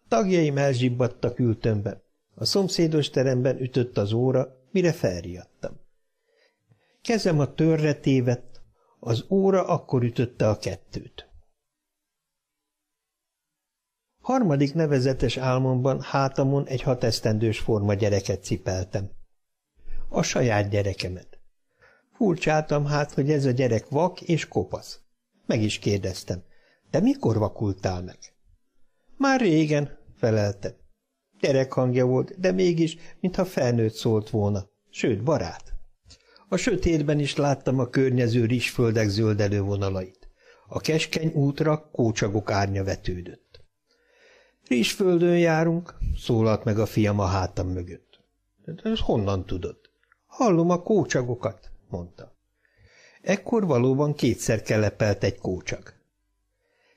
Tagjaim elzsibbadtak ültőmben. A szomszédos teremben ütött az óra, mire felriadtam. Kezem a törre tévedt, az óra akkor ütötte a 2-t. Harmadik nevezetes álmomban hátamon egy 6 esztendős forma gyereket cipeltem. A saját gyerekemet. Furcsáltam hát, hogy ez a gyerek vak és kopasz. Meg is kérdeztem, de mikor vakultál meg? Már régen, felelte. Gyerek hangja volt, de mégis, mintha felnőtt szólt volna, sőt barát. A sötétben is láttam a környező rizsföldek zöldelő vonalait. A keskeny útra kócsagok árnya vetődött. Rizsföldön járunk, szólalt meg a fiam a hátam mögött. Ezt honnan tudod? Hallom a kócsagokat, mondta. Ekkor valóban 2-szer kelepelt egy kócsag.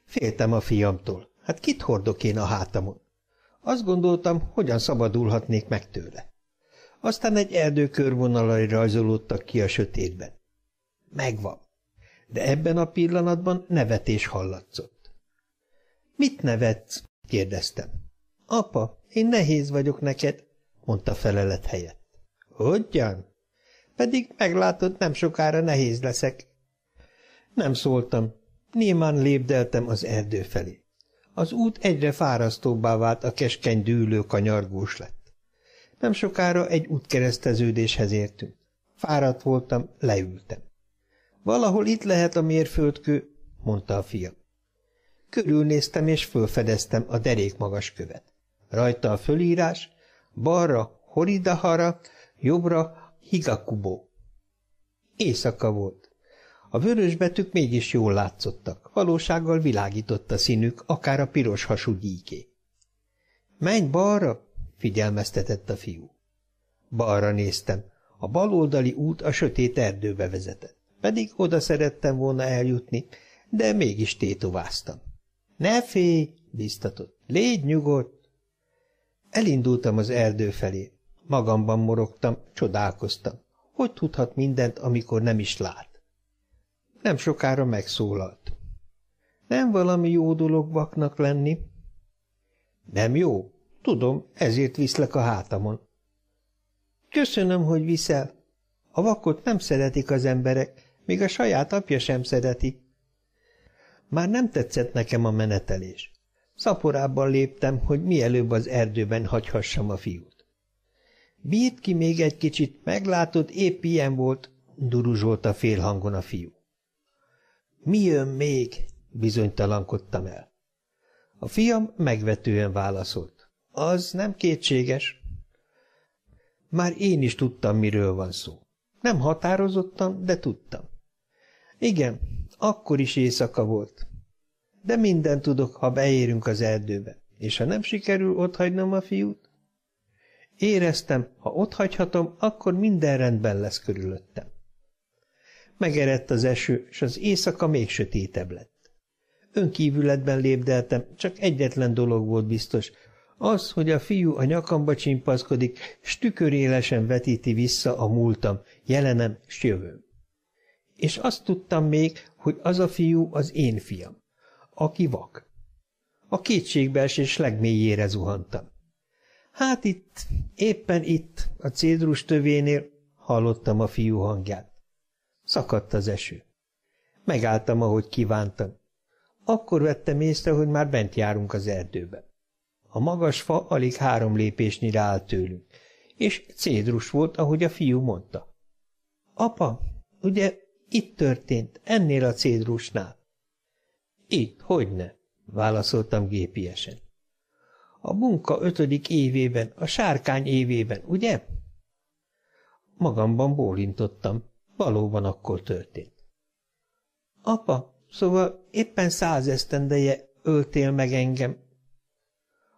Féltem a fiamtól, hát kit hordok én a hátamon? Azt gondoltam, hogyan szabadulhatnék meg tőle. Aztán egy erdő körvonalai rajzolódtak ki a sötétben. Megvan. De ebben a pillanatban nevetés hallatszott. Mit nevetsz? kérdeztem. Apa, én nehéz vagyok neked, mondta felelet helyett. Hogyan? Pedig meglátod, nem sokára nehéz leszek. Nem szóltam. Némán lépdeltem az erdő felé. Az út egyre fárasztóbbá vált, a keskeny dűlő kanyargós lett. Nem sokára egy útkereszteződéshez értünk. Fáradt voltam, leültem. Valahol itt lehet a mérföldkő, mondta a fiam. Körülnéztem és fölfedeztem a derékmagas követ. Rajta a fölírás, balra Horidahara, jobbra Higakubo. Éjszaka volt. A vörös betűk mégis jól látszottak, valósággal világított a színük, akár a piros hasú gyíké. Menj balra, figyelmeztetett a fiú. Balra néztem. A baloldali út a sötét erdőbe vezetett, pedig oda szerettem volna eljutni, de mégis tétováztam. Ne félj, biztatott, légy nyugodt. Elindultam az erdő felé. Magamban morogtam, csodálkoztam. Hogy tudhat mindent, amikor nem is lát? Nem sokára megszólalt. Nem valami jó dolog vaknak lenni? Nem jó? Tudom, ezért viszlek a hátamon. Köszönöm, hogy viszel. A vakot nem szeretik az emberek, még a saját apja sem szereti. Már nem tetszett nekem a menetelés. Szaporábban léptem, hogy mielőbb az erdőben hagyhassam a fiút. Bírd ki még egy kicsit, meglátod, épp ilyen volt, duruzsolta félhangon a fiú. Mi jön még? Bizonytalankodtam el. A fiam megvetően válaszolt. Az nem kétséges. Már én is tudtam, miről van szó. Nem határozottan, de tudtam. Igen, akkor is éjszaka volt. De mindent tudok, ha beérünk az erdőbe. És ha nem sikerül otthagynom a fiút? Éreztem, ha otthagyhatom, akkor minden rendben lesz körülöttem. Megerett az eső, és az éjszaka még sötétebb lett. Önkívületben lépdeltem, csak egyetlen dolog volt biztos, az, hogy a fiú a nyakamba csimpaszkodik, s tükörélesen vetíti vissza a múltam, jelenem s jövőm. És azt tudtam még, hogy az a fiú az én fiam, aki vak. A kétségbeesés legmélyére zuhantam. Hát itt, éppen itt, a cédrus tövénél hallottam a fiú hangját. Szakadt az eső. Megálltam, ahogy kívántam. Akkor vettem észre, hogy már bent járunk az erdőben. A magas fa alig 3 lépésnyire állt tőlünk, és cédrus volt, ahogy a fiú mondta. Apa, ugye itt történt, ennél a cédrusnál? Itt, hogyne, válaszoltam gépiesen. A munka 5. évében, a sárkány évében, ugye? Magamban bólintottam, valóban akkor történt. Apa, szóval éppen 100 esztendeje öltél meg engem.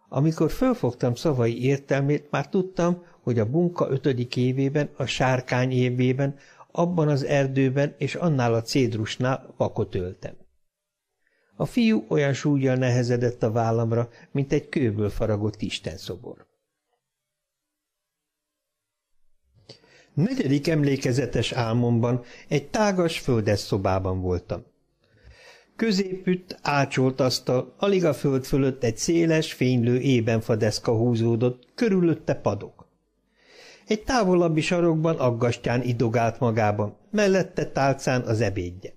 Amikor fölfogtam szavai értelmét, már tudtam, hogy a munka 5. évében, a sárkány évében, abban az erdőben és annál a cédrusnál vakot öltem. A fiú olyan súllyal nehezedett a vállamra, mint egy kőből faragott istenszobor. Negyedik emlékezetes álmomban egy tágas, földes szobában voltam. Középütt ácsolt asztal, alig a föld fölött egy széles, fénylő ébenfadeszka húzódott, körülötte padok. Egy távolabbi sarokban aggastyán idogált magában, mellette tálcán az ebédje.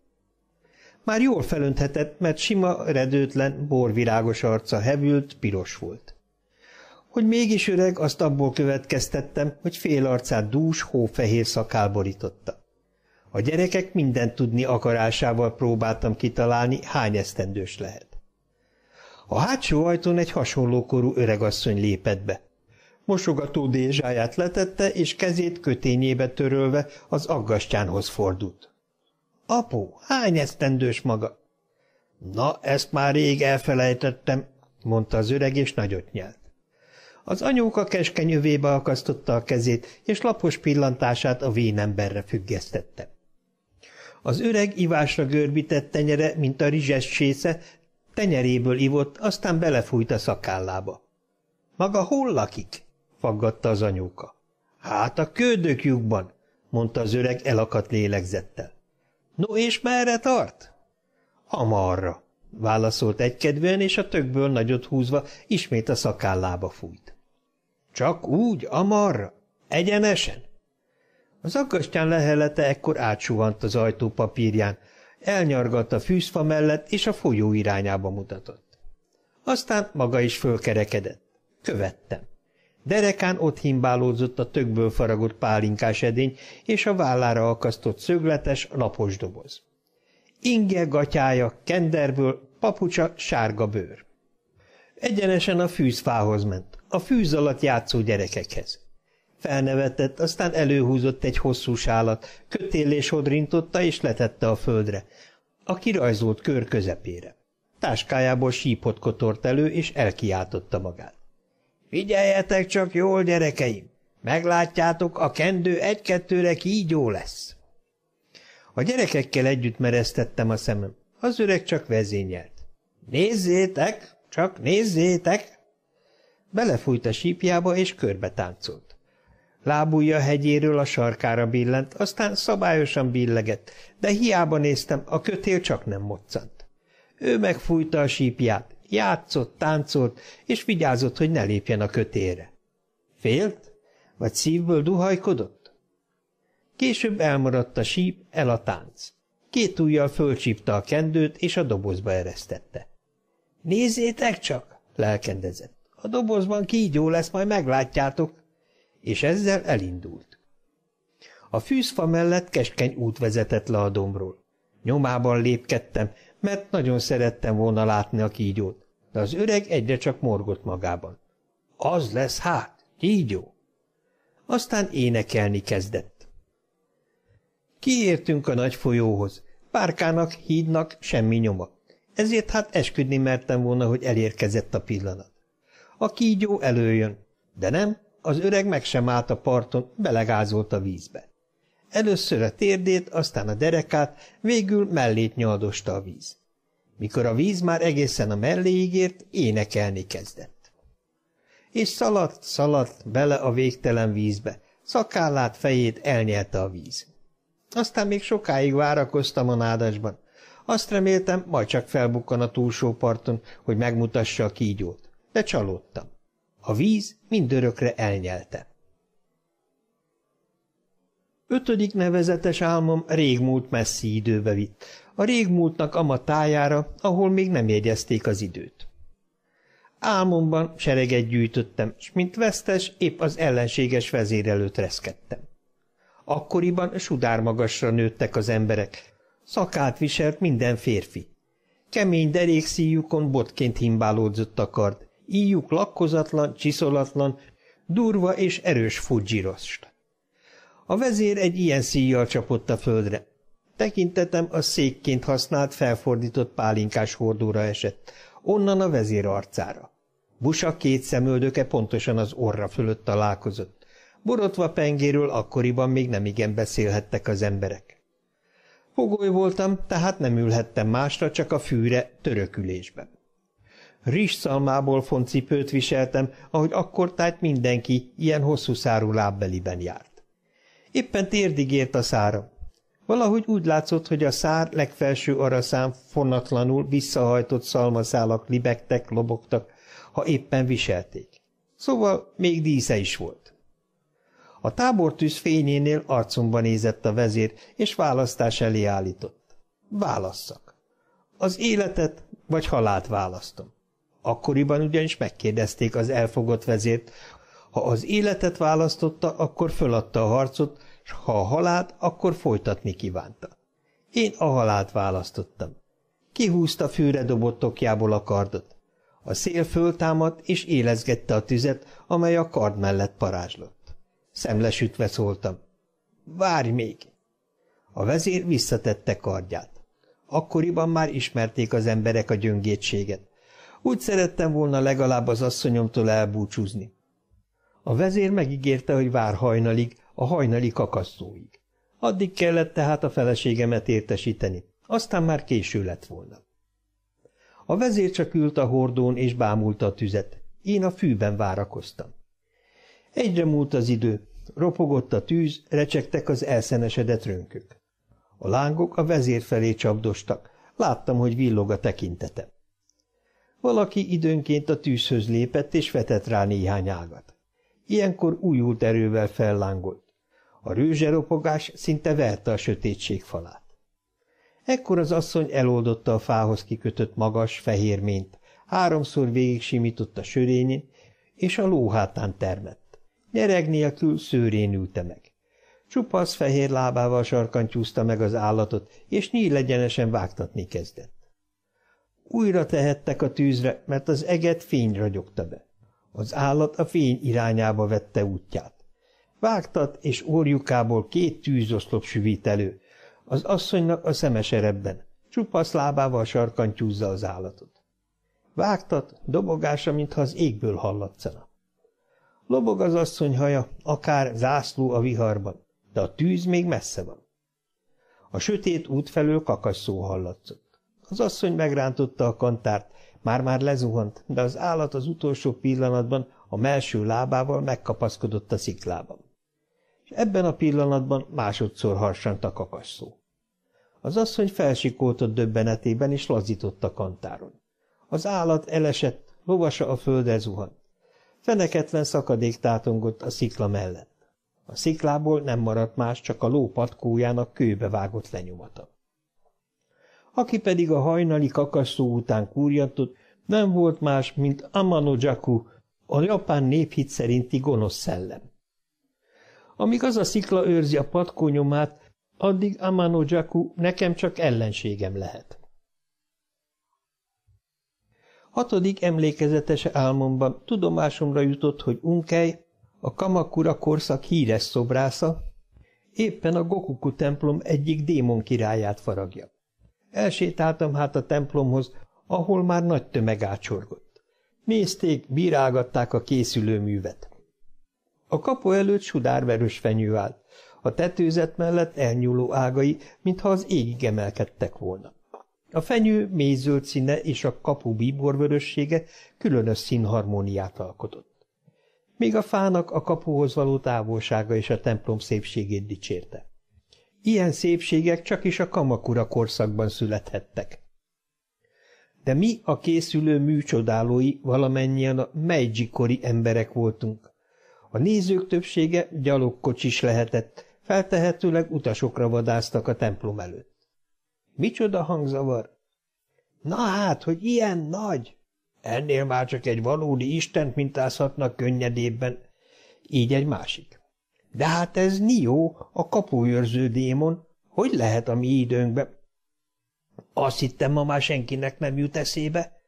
Már jól felönthetett, mert sima, redőtlen, borvirágos arca hevült, piros volt. Hogy mégis öreg, azt abból következtettem, hogy fél arcát dús, hófehér szakál borította. A gyerekek mindent tudni akarásával próbáltam kitalálni, hány esztendős lehet. A hátsó ajtón egy hasonló korú öregasszony lépett be. Mosogató dézsáját letette, és kezét kötényébe törölve az aggastyánhoz fordult. – Apu, hány esztendős maga? – Na, ezt már rég elfelejtettem – mondta az öreg, és nagyot nyelt. Az anyóka keskeny övébe akasztotta a kezét, és lapos pillantását a vénemberre függesztette. Az öreg ivásra görbített tenyere, mint a rizses sésze, tenyeréből ivott, aztán belefújt a szakállába. – Maga hol lakik? – faggatta az anyóka. – Hát a kődöklyukban – mondta az öreg elakadt lélegzettel. – No, és merre tart? – Amarra – válaszolt egykedvűen, és a tökből nagyot húzva ismét a szakállába fújt. – Csak úgy, amarra? Egyenesen? Az aggastyán lehellete ekkor átsuhant az ajtó papírján, elnyargadt a fűzfa mellett, és a folyó irányába mutatott. Aztán maga is fölkerekedett. Követtem. Derekán ott himbálódzott a tökből faragott pálinkás edény, és a vállára akasztott szögletes, lapos doboz. Inge, gatyája, kenderből, papucsa, sárga bőr. Egyenesen a fűzfához ment, a fűz alatt játszó gyerekekhez. Felnevetett, aztán előhúzott egy hosszú sálat, kötéllé sodrintotta és letette a földre, a kirajzolt kör közepére. Táskájából sípot kotort elő, és elkiáltotta magát. – Figyeljetek csak jól, gyerekeim! Meglátjátok, a kendő egy-kettőre kígyó lesz! A gyerekekkel együtt meresztettem a szemem. Az öreg csak vezényelt. – Nézzétek! Csak nézzétek! Belefújt a sípjába, és körbe táncolt. Lábujja hegyéről a sarkára billent, aztán szabályosan billegett, de hiába néztem, a kötél csak nem moccant. Ő megfújta a sípját, játszott, táncolt, és vigyázott, hogy ne lépjen a kötélre. Félt? Vagy szívből duhajkodott? Később elmaradt a síp, el a tánc. Két ujjal fölcsípta a kendőt, és a dobozba eresztette. – Nézzétek csak! – lelkendezett. – A dobozban kígyó lesz, majd meglátjátok! És ezzel elindult. A fűzfa mellett keskeny út vezetett le a dombról. Nyomában lépkedtem, mert nagyon szerettem volna látni a kígyót, de az öreg egyre csak morgott magában. Az lesz hát, kígyó! Aztán énekelni kezdett. Kiértünk a nagy folyóhoz. Párkának, hídnak semmi nyoma. Ezért hát esküdni mertem volna, hogy elérkezett a pillanat. A kígyó előjön, de nem, az öreg meg sem állt a parton, belegázolt a vízbe. Először a térdét, aztán a derekát, végül mellét nyaldosta a víz. Mikor a víz már egészen a melléig ért, énekelni kezdett. És szaladt bele a végtelen vízbe, szakállát, fejét elnyelte a víz. Aztán még sokáig várakoztam a nádasban. Azt reméltem, majd csak felbukkan a túlsó parton, hogy megmutassa a kígyót, de csalódtam. A víz mindörökre elnyelte. 5. nevezetes álmom régmúlt messzi időbe vitt, a régmúltnak ama tájára, ahol még nem jegyezték az időt. Álmomban sereget gyűjtöttem, s mint vesztes, épp az ellenséges vezér előtt reszkedtem. Akkoriban sudármagasra nőttek az emberek, szakált viselt minden férfi. Kemény derékszíjukon botként himbálódzott a kard, íjuk lakkozatlan, csiszolatlan, durva és erős fudzsirost. A vezér egy ilyen szíjjal csapott a földre. Tekintetem a székként használt, felfordított pálinkás hordóra esett, onnan a vezér arcára. Busa két szemöldöke pontosan az orra fölött találkozott. Borotva pengéről akkoriban még nemigen beszélhettek az emberek. Fogoly voltam, tehát nem ülhettem másra, csak a fűre, törökülésben. Rizsszalmából font cipőt viseltem, ahogy akkortájt mindenki ilyen hosszú szárú lábbeliben járt. Éppen térdig ért a szára. Valahogy úgy látszott, hogy a szár legfelső araszán fonatlanul visszahajtott szalmaszálak libegtek, lobogtak, ha éppen viselték. Szóval még dísze is volt. A tábortűz fényénél arcomba nézett a vezér, és választás elé állított. Válasszak. Az életet vagy halált választom. Akkoriban ugyanis megkérdezték az elfogott vezért, ha az életet választotta, akkor föladta a harcot, s ha a halált, akkor folytatni kívánta. Én a halált választottam. Kihúzta fűre dobott okjából a kardot. A szél föltámadt, és élezgette a tüzet, amely a kard mellett parázslott. Szemlesütve szóltam. Várj még! A vezér visszatette kardját. Akkoriban már ismerték az emberek a gyöngétséget. Úgy szerettem volna legalább az asszonyomtól elbúcsúzni. A vezér megígérte, hogy vár hajnalig, a hajnali kakasszóig. Addig kellett tehát a feleségemet értesíteni, aztán már késő lett volna. A vezér csak ült a hordón és bámulta a tüzet, én a fűben várakoztam. Egyre múlt az idő, ropogott a tűz, recsegtek az elszenesedett rönkök. A lángok a vezér felé csapdostak, láttam, hogy villog a tekintete. Valaki időnként a tűzhöz lépett és vetett rá néhány ágat. Ilyenkor újult erővel fellángolt. A rőzseropogás szinte verte a sötétség falát. Ekkor az asszony eloldotta a fához kikötött magas, fehér ményt, háromszor végig simított a sörényén, és a ló hátán termett. Nyereg nélkül szőrén ülte meg. Csupasz fehér lábával sarkantyúzta meg az állatot, és nyílegyenesen vágtatni kezdett. Újra tehettek a tűzre, mert az eget fény ragyogta be. Az állat a fény irányába vette útját. Vágtat, és orjukából 2 tűzoszlop süvít elő. Az asszonynak a szeme serebben, csupasz lábával sarkantyúzza az állatot. Vágtat, dobogása, mintha az égből hallatszana. Lobog az asszony haja, akár zászló a viharban, de a tűz még messze van. A sötét út felől kakasszó hallatszott. Az asszony megrántotta a kantárt, már-már lezuhant, de az állat az utolsó pillanatban a mellső lábával megkapaszkodott a sziklában. És ebben a pillanatban másodszor harsant a kakasszó. Az asszony felsikoltott döbbenetében és lazított a kantáron. Az állat elesett, lovasa a földre zuhant. Feneketlen szakadék tátongott a szikla mellett. A sziklából nem maradt más, csak a ló patkójának kőbe vágott lenyomata. Aki pedig a hajnali kakasszó után kúrjantott, nem volt más, mint Amano-jaku, a japán néphit szerinti gonosz szellem. Amíg az a szikla őrzi a patkó nyomát, addig Amano-jaku nekem csak ellenségem lehet. 6. emlékezetes álmomban tudomásomra jutott, hogy Unkei, a Kamakura korszak híres szobrásza, éppen a Gokoku templom egyik démon királyát faragja. Elsétáltam hát a templomhoz, ahol már nagy tömeg átsorgott. Nézték, bírálgatták a készülő művet. A kapu előtt sudárverős fenyő állt, a tetőzet mellett elnyúló ágai, mintha az égig emelkedtek volna. A fenyő mélyzöld színe és a kapu bíborvörössége különös színharmóniát alkotott. Még a fának a kapuhoz való távolsága és a templom szépségét dicsérte. Ilyen szépségek csak is a Kamakura korszakban születhettek. De mi a készülő műcsodálói valamennyien a Meiji-kori emberek voltunk. A nézők többsége gyalogkocsis lehetett, feltehetőleg utasokra vadásztak a templom előtt. Micsoda hangzavar! Na hát, hogy ilyen nagy! Ennél már csak egy valódi istent mintázhatnak könnyedébben. Így egy másik. De hát ez Nio, a kapuőrző démon. Hogy lehet a mi időnkben? Azt hittem, ma már senkinek nem jut eszébe.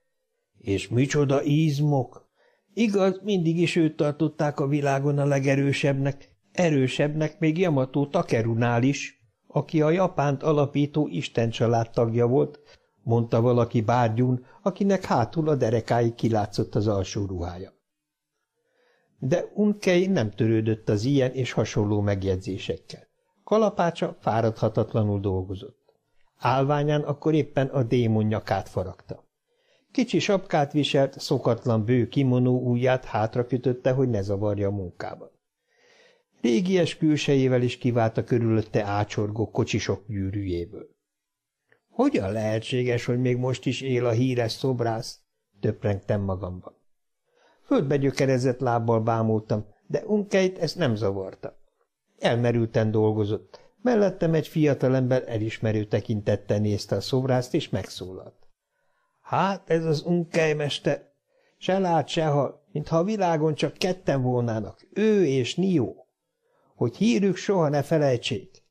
És micsoda izmok! Igaz, mindig is őt tartották a világon a legerősebbnek, erősebbnek még Yamato Takerunál is, aki a Japánt alapító istencsalád tagja volt, mondta valaki bárgyún, akinek hátul a derekáig kilátszott az alsó ruhája. De Unkei nem törődött az ilyen és hasonló megjegyzésekkel. Kalapácsa fáradhatatlanul dolgozott. Állványán akkor éppen a démon nyakát faragta. Kicsi sapkát viselt, szokatlan bő kimonó ujját hátra kötötte, hogy ne zavarja a munkában. Régies külsejével is kivált a körülötte ácsorgó kocsisok gyűrűjéből. Hogyan lehetséges, hogy még most is él a híres szobrász? Töprengtem magamban. Földbe gyökerezett lábbal bámultam, de Unkeit ezt nem zavarta. Elmerülten dolgozott. Mellettem egy fiatalember elismerő tekintettel nézte a szobrászt, és megszólalt. Hát ez az Unkei mester, se lát, se hal, mintha a világon csak ketten volnának, ő és Nio. Hogy hírük soha ne felejtsék.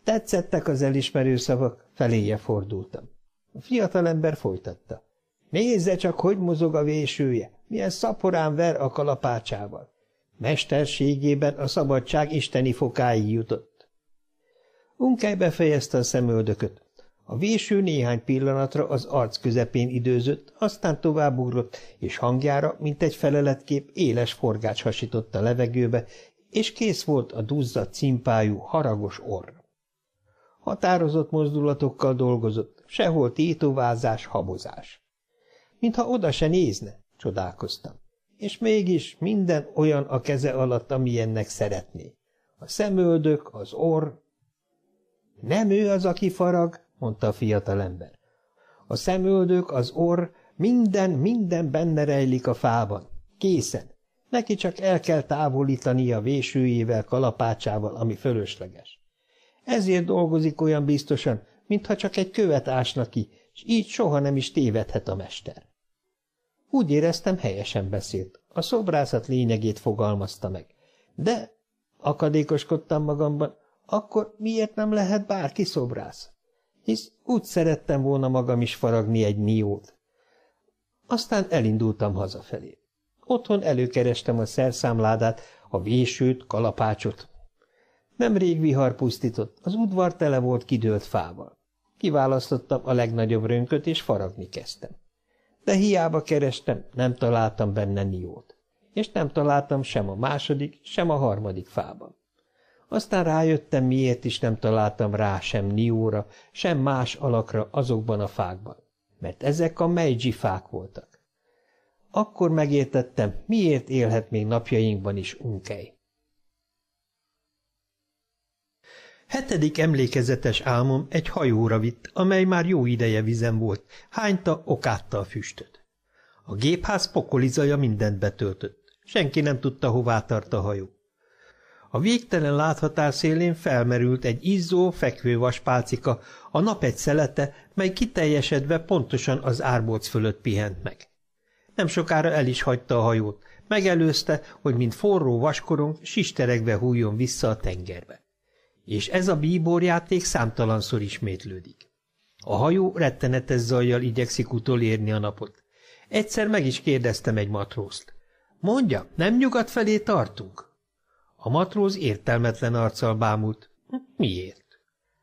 Tetszettek az elismerő szavak, feléje fordultam. A fiatalember folytatta. Nézze csak, hogy mozog a vésője, milyen szaporán ver a kalapácsával. Mesterségében a szabadság isteni fokáig jutott. Unkei befejezte a szemöldököt. A véső néhány pillanatra az arc közepén időzött, aztán továbbugrott, és hangjára, mint egy feleletkép, éles forgács hasított a levegőbe, és kész volt a duzzadt cimpájú, haragos orr. Határozott mozdulatokkal dolgozott, sehol tétovázás, habozás. Mintha oda se nézne, csodálkoztam. És mégis minden olyan a keze alatt, amilyennek szeretné. A szemöldök, az orr. Nem ő az, aki farag, mondta a fiatalember. A szemöldök, az orr, minden benne rejlik a fában. Készen. Neki csak el kell távolítani a vésőjével, kalapácsával, ami fölösleges. Ezért dolgozik olyan biztosan, mintha csak egy követ ásna ki, és így soha nem is tévedhet a mester. Úgy éreztem, helyesen beszélt. A szobrászat lényegét fogalmazta meg. De, akadékoskodtam magamban, akkor miért nem lehet bárki szobrász? Hisz úgy szerettem volna magam is faragni egy Niót. Aztán elindultam hazafelé. Otthon előkerestem a szerszámládát, a vésőt, kalapácsot. Nemrég vihar pusztított, az udvar tele volt kidőlt fával. Kiválasztottam a legnagyobb rönköt, és faragni kezdtem. De hiába kerestem, nem találtam benne Niót. És nem találtam sem a második, sem a harmadik fában. Aztán rájöttem, miért is nem találtam rá sem Nióra, sem más alakra azokban a fákban. Mert ezek a Meiji fák voltak. Akkor megértettem, miért élhet még napjainkban is Unkei. 7. emlékezetes álmom egy hajóra vitt, amely már jó ideje vizen volt, hányta, okátta a füstöt. A gépház pokoli zaja mindent betöltött. Senki nem tudta, hová tart a hajó. A végtelen láthatár szélén felmerült egy izzó, fekvő vaspálcika, a nap egy szelete, mely kiteljesedve pontosan az árbóc fölött pihent meg. Nem sokára el is hagyta a hajót, megelőzte, hogy mint forró vaskorong sisteregve hújjon vissza a tengerbe. És ez a bíborjáték számtalanszor ismétlődik. A hajó rettenetes zajjal igyekszik utolérni a napot. Egyszer meg is kérdeztem egy matrózt. Mondja, nem nyugat felé tartunk? A matróz értelmetlen arccal bámult. Miért?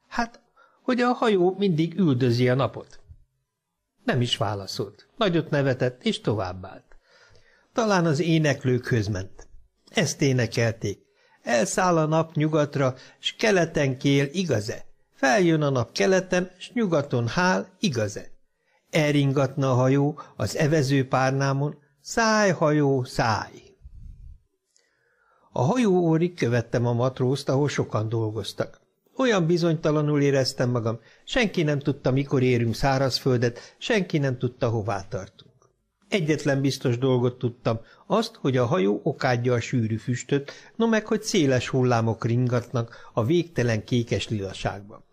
Hát, hogy a hajó mindig üldözi a napot. Nem is válaszolt. Nagyot nevetett, és továbbált. Talán az éneklőkhöz ment. Ezt énekelték. Elszáll a nap nyugatra, s keleten kél, igaz-e? Feljön a nap keleten, s nyugaton hál, igaz-e? Elringatna a hajó az evező párnámon, szállj, hajó, szállj! A hajó órig követtem a matrózt, ahol sokan dolgoztak. Olyan bizonytalanul éreztem magam, senki nem tudta, mikor érünk szárazföldet, senki nem tudta, hová tartunk. Egyetlen biztos dolgot tudtam, azt, hogy a hajó okádja a sűrű füstöt, no meg, hogy széles hullámok ringatnak a végtelen kékes lilaságban.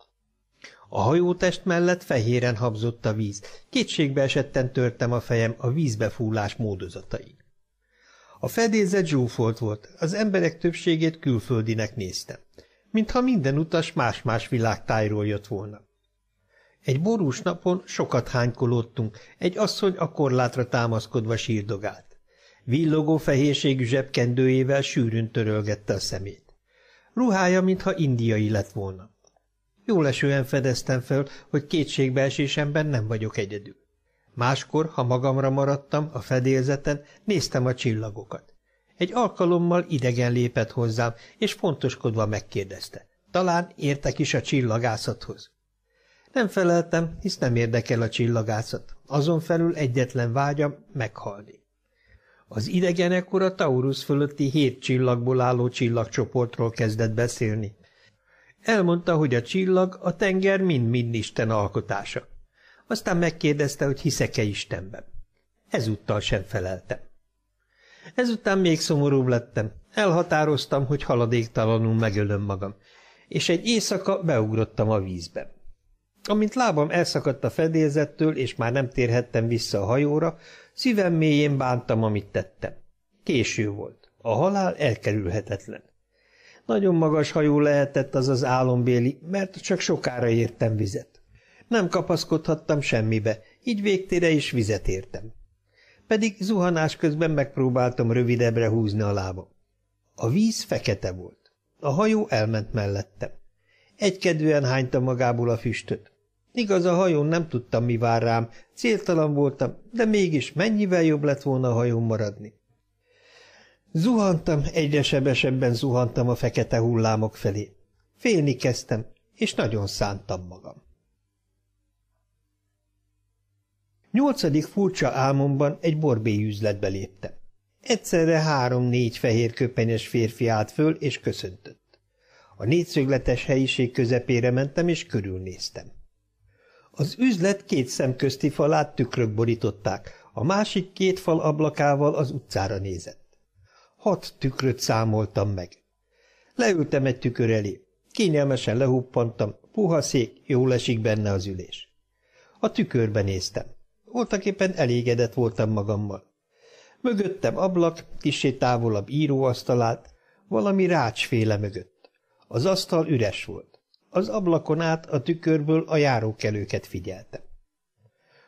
A hajótest mellett fehéren habzott a víz, kétségbe esetten törtem a fejem a vízbefúlás módozatain. A fedélzet zsúfolt volt, az emberek többségét külföldinek néztem, mintha minden utas más-más világtájról jött volna. Egy borús napon sokat hánykolódtunk, egy asszony a korlátra támaszkodva sírdogált. Villogó fehérségű zsebkendőjével sűrűn törölgette a szemét. Ruhája, mintha indiai lett volna. Jólesően fedeztem fel, hogy kétségbeesésemben nem vagyok egyedül. Máskor, ha magamra maradtam a fedélzeten, néztem a csillagokat. Egy alkalommal idegen lépett hozzám, és fontoskodva megkérdezte. Talán értek is a csillagászathoz. Nem feleltem, hisz nem érdekel a csillagászat. Azon felül egyetlen vágyam meghalni. Az idegen ekkor a Taurus fölötti 7 csillagból álló csillagcsoportról kezdett beszélni. Elmondta, hogy a csillag, a tenger mind-mind Isten alkotása. Aztán megkérdezte, hogy hiszek-e Istenben. Ezúttal sem feleltem. Ezután még szomorúbb lettem. Elhatároztam, hogy haladéktalanul megölöm magam, és egy éjszaka beugrottam a vízbe. Amint lábam elszakadt a fedélzettől, és már nem térhettem vissza a hajóra, szívem mélyén bántam, amit tettem. Késő volt. A halál elkerülhetetlen. Nagyon magas hajó lehetett az álombéli, mert csak sokára értem vizet. Nem kapaszkodhattam semmibe, így végtére is vizet értem. Pedig zuhanás közben megpróbáltam rövidebbre húzni a lábam. A víz fekete volt. A hajó elment mellettem. Egykedvűen hányta magából a füstöt. Igaz, a hajón nem tudtam, mi vár rám, céltalan voltam, de mégis mennyivel jobb lett volna a hajón maradni. Zuhantam, egyre sebesebben zuhantam a fekete hullámok felé. Félni kezdtem, és nagyon szántam magam. 8. furcsa álmomban egy borbélyüzletbe léptem. Egyszerre 3-4 fehér köpenyes férfi állt föl, és köszöntött. A négyszögletes helyiség közepére mentem, és körülnéztem. Az üzlet 2 szemközti falát tükrök borították, a másik 2 fal ablakával az utcára nézett. 6 tükröt számoltam meg. Leültem egy tükör elé. Kényelmesen lehuppantam, puha szék, jól esik benne az ülés. A tükörbe néztem. Voltaképpen elégedett voltam magammal. Mögöttem ablak, kissé távolabb íróasztal állt, valami rácsféle mögött. Az asztal üres volt. Az ablakon át a tükörből a járókelőket figyeltem.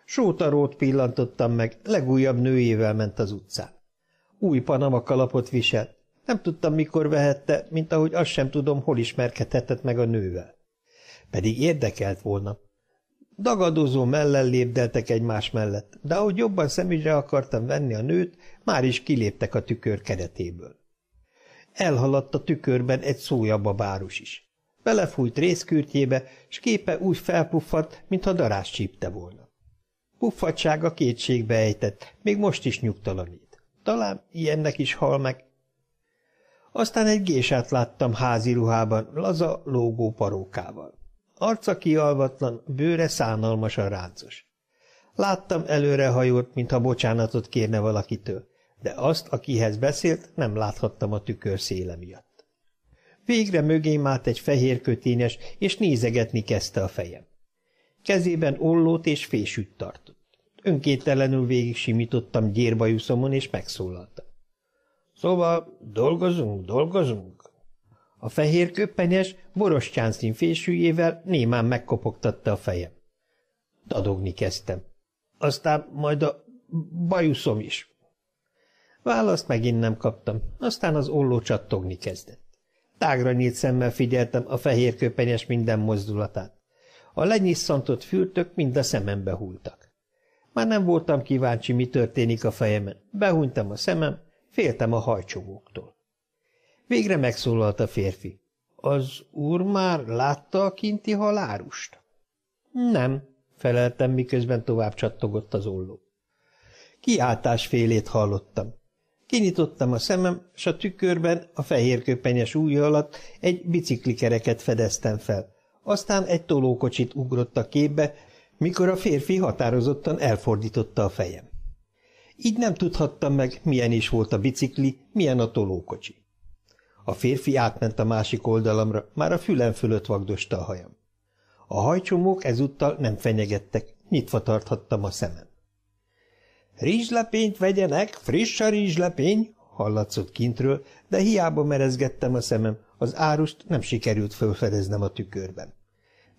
Sótarót pillantottam meg, legújabb nőjével ment az utcán. Új panama kalapot viselt. Nem tudtam, mikor vehette, mint ahogy azt sem tudom, hol ismerkedhetett meg a nővel. Pedig érdekelt volna. Dagadozó mellel lépdeltek egymás mellett, de ahogy jobban szemügyre akartam venni a nőt, már is kiléptek a tükör keretéből. Elhaladt a tükörben egy szójababárus is. Belefújt részkürtjébe, s képe úgy felpuffadt, mintha darás csípte volna. Puffadtsága kétségbe ejtett, még most is nyugtalanít. Talán ilyennek is hal meg. Aztán egy gésát láttam házi ruhában, laza, lógó parókával. Arca kialvatlan, bőre szánalmasan ráncos. Láttam előrehajolt, mintha bocsánatot kérne valakitől, de azt, akihez beszélt, nem láthattam a tükör széle miatt. Végre mögém állt egy fehér kötényes, és nézegetni kezdte a fejem. Kezében ollót és fésűt tartott. Önkéntelenül végig simítottam gyérbajuszomon, és megszólaltam. Szóval dolgozunk? A fehér köpenyes borostyánszín fésűjével némán megkopogtatta a fejem. Dadogni kezdtem. Aztán majd a bajuszom is. Választ megint nem kaptam, aztán az olló csattogni kezdett. Tágra nyílt szemmel figyeltem a fehér köpenyes minden mozdulatát. A lenyisszantott fürtök mind a szemembe hulltak. Már nem voltam kíváncsi, mi történik a fejemen. Behúnytam a szemem, féltem a hajcsogóktól. Végre megszólalt a férfi. Az úr már látta a kinti halárust? Nem, feleltem, miközben tovább csattogott az olló. Kiáltásfélét hallottam. Kinyitottam a szemem, s a tükörben a fehér köpenyes ujja alatt egy biciklikereket fedeztem fel. Aztán egy tolókocsit ugrott a képbe, mikor a férfi határozottan elfordította a fejem. Így nem tudhattam meg, milyen is volt a bicikli, milyen a tolókocsi. A férfi átment a másik oldalamra, már a fülem fölött vagdosta a hajam. A hajcsomók ezúttal nem fenyegettek, nyitva tarthattam a szemem. Rizslepényt vegyenek, friss a rizslepény, hallatszott kintről, de hiába merezgettem a szemem, az árust nem sikerült fölfedeznem a tükörben.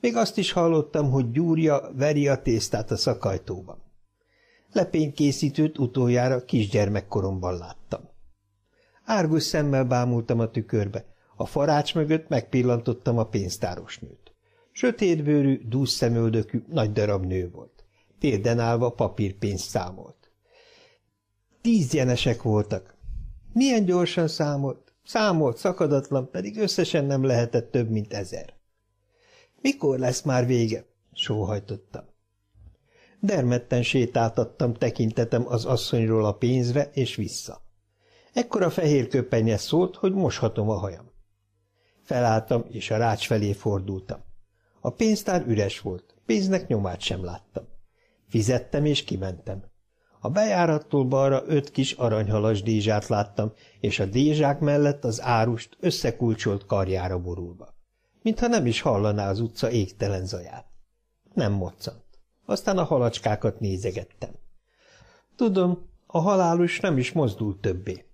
Még azt is hallottam, hogy gyúrja, veri a tésztát a szakajtóban. Lepénykészítőt utoljára kisgyermekkoromban láttam. Árgus szemmel bámultam a tükörbe, a farács mögött megpillantottam a pénztárosnőt. Sötétbőrű, dús szemöldökű, nagy darab nő volt. Térden állva papírpénzt számolt. 10 jenesek voltak. Milyen gyorsan számolt? Számolt szakadatlan, pedig összesen nem lehetett több, mint 1000. Mikor lesz már vége? Sóhajtottam. Dermedten sétáltattam tekintetem az asszonyról a pénzre és vissza. Ekkor a fehér köpenye szólt, hogy moshatom a hajam. Felálltam, és a rács felé fordultam. A pénztár üres volt, pénznek nyomát sem láttam. Fizettem, és kimentem. A bejárattól balra 5 kis aranyhalas dézsát láttam, és a dézsák mellett az árust összekulcsolt karjára borulva. Mintha nem is hallaná az utca égtelen zaját. Nem moccant. Aztán a halacskákat nézegettem. Tudom, a halálos nem is mozdult többé.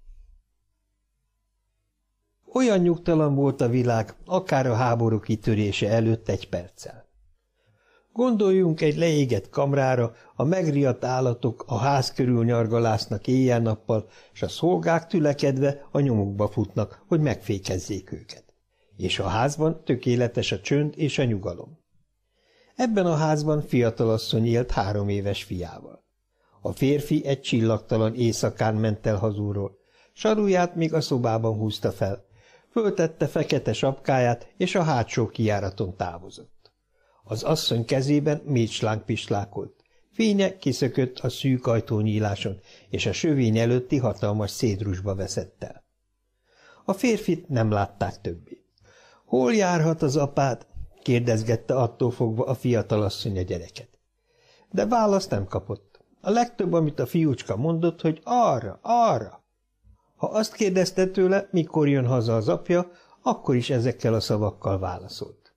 Olyan nyugtalan volt a világ, akár a háború kitörése előtt 1 perccel. Gondoljunk egy leégett kamrára, a megriadt állatok a ház körül nyargalásznak éjjel-nappal, s a szolgák tülekedve a nyomukba futnak, hogy megfékezzék őket. És a házban tökéletes a csönd és a nyugalom. Ebben a házban fiatalasszony élt 3 éves fiával. A férfi egy csillagtalan éjszakán ment el hazulról, saruját még a szobában húzta fel, föltette fekete sapkáját, és a hátsó kijáraton távozott. Az asszony kezében mécslánk pislákolt, fénye kiszökött a szűk ajtónyíláson, és a sövény előtti hatalmas szédrusba veszett el. A férfit nem látták többé. – Hol járhat az apád? – kérdezgette attól fogva a fiatalasszony a gyereket. De választ nem kapott. A legtöbb, amit a fiúcska mondott, hogy arra, arra. Ha azt kérdezte tőle, mikor jön haza az apja, akkor is ezekkel a szavakkal válaszolt.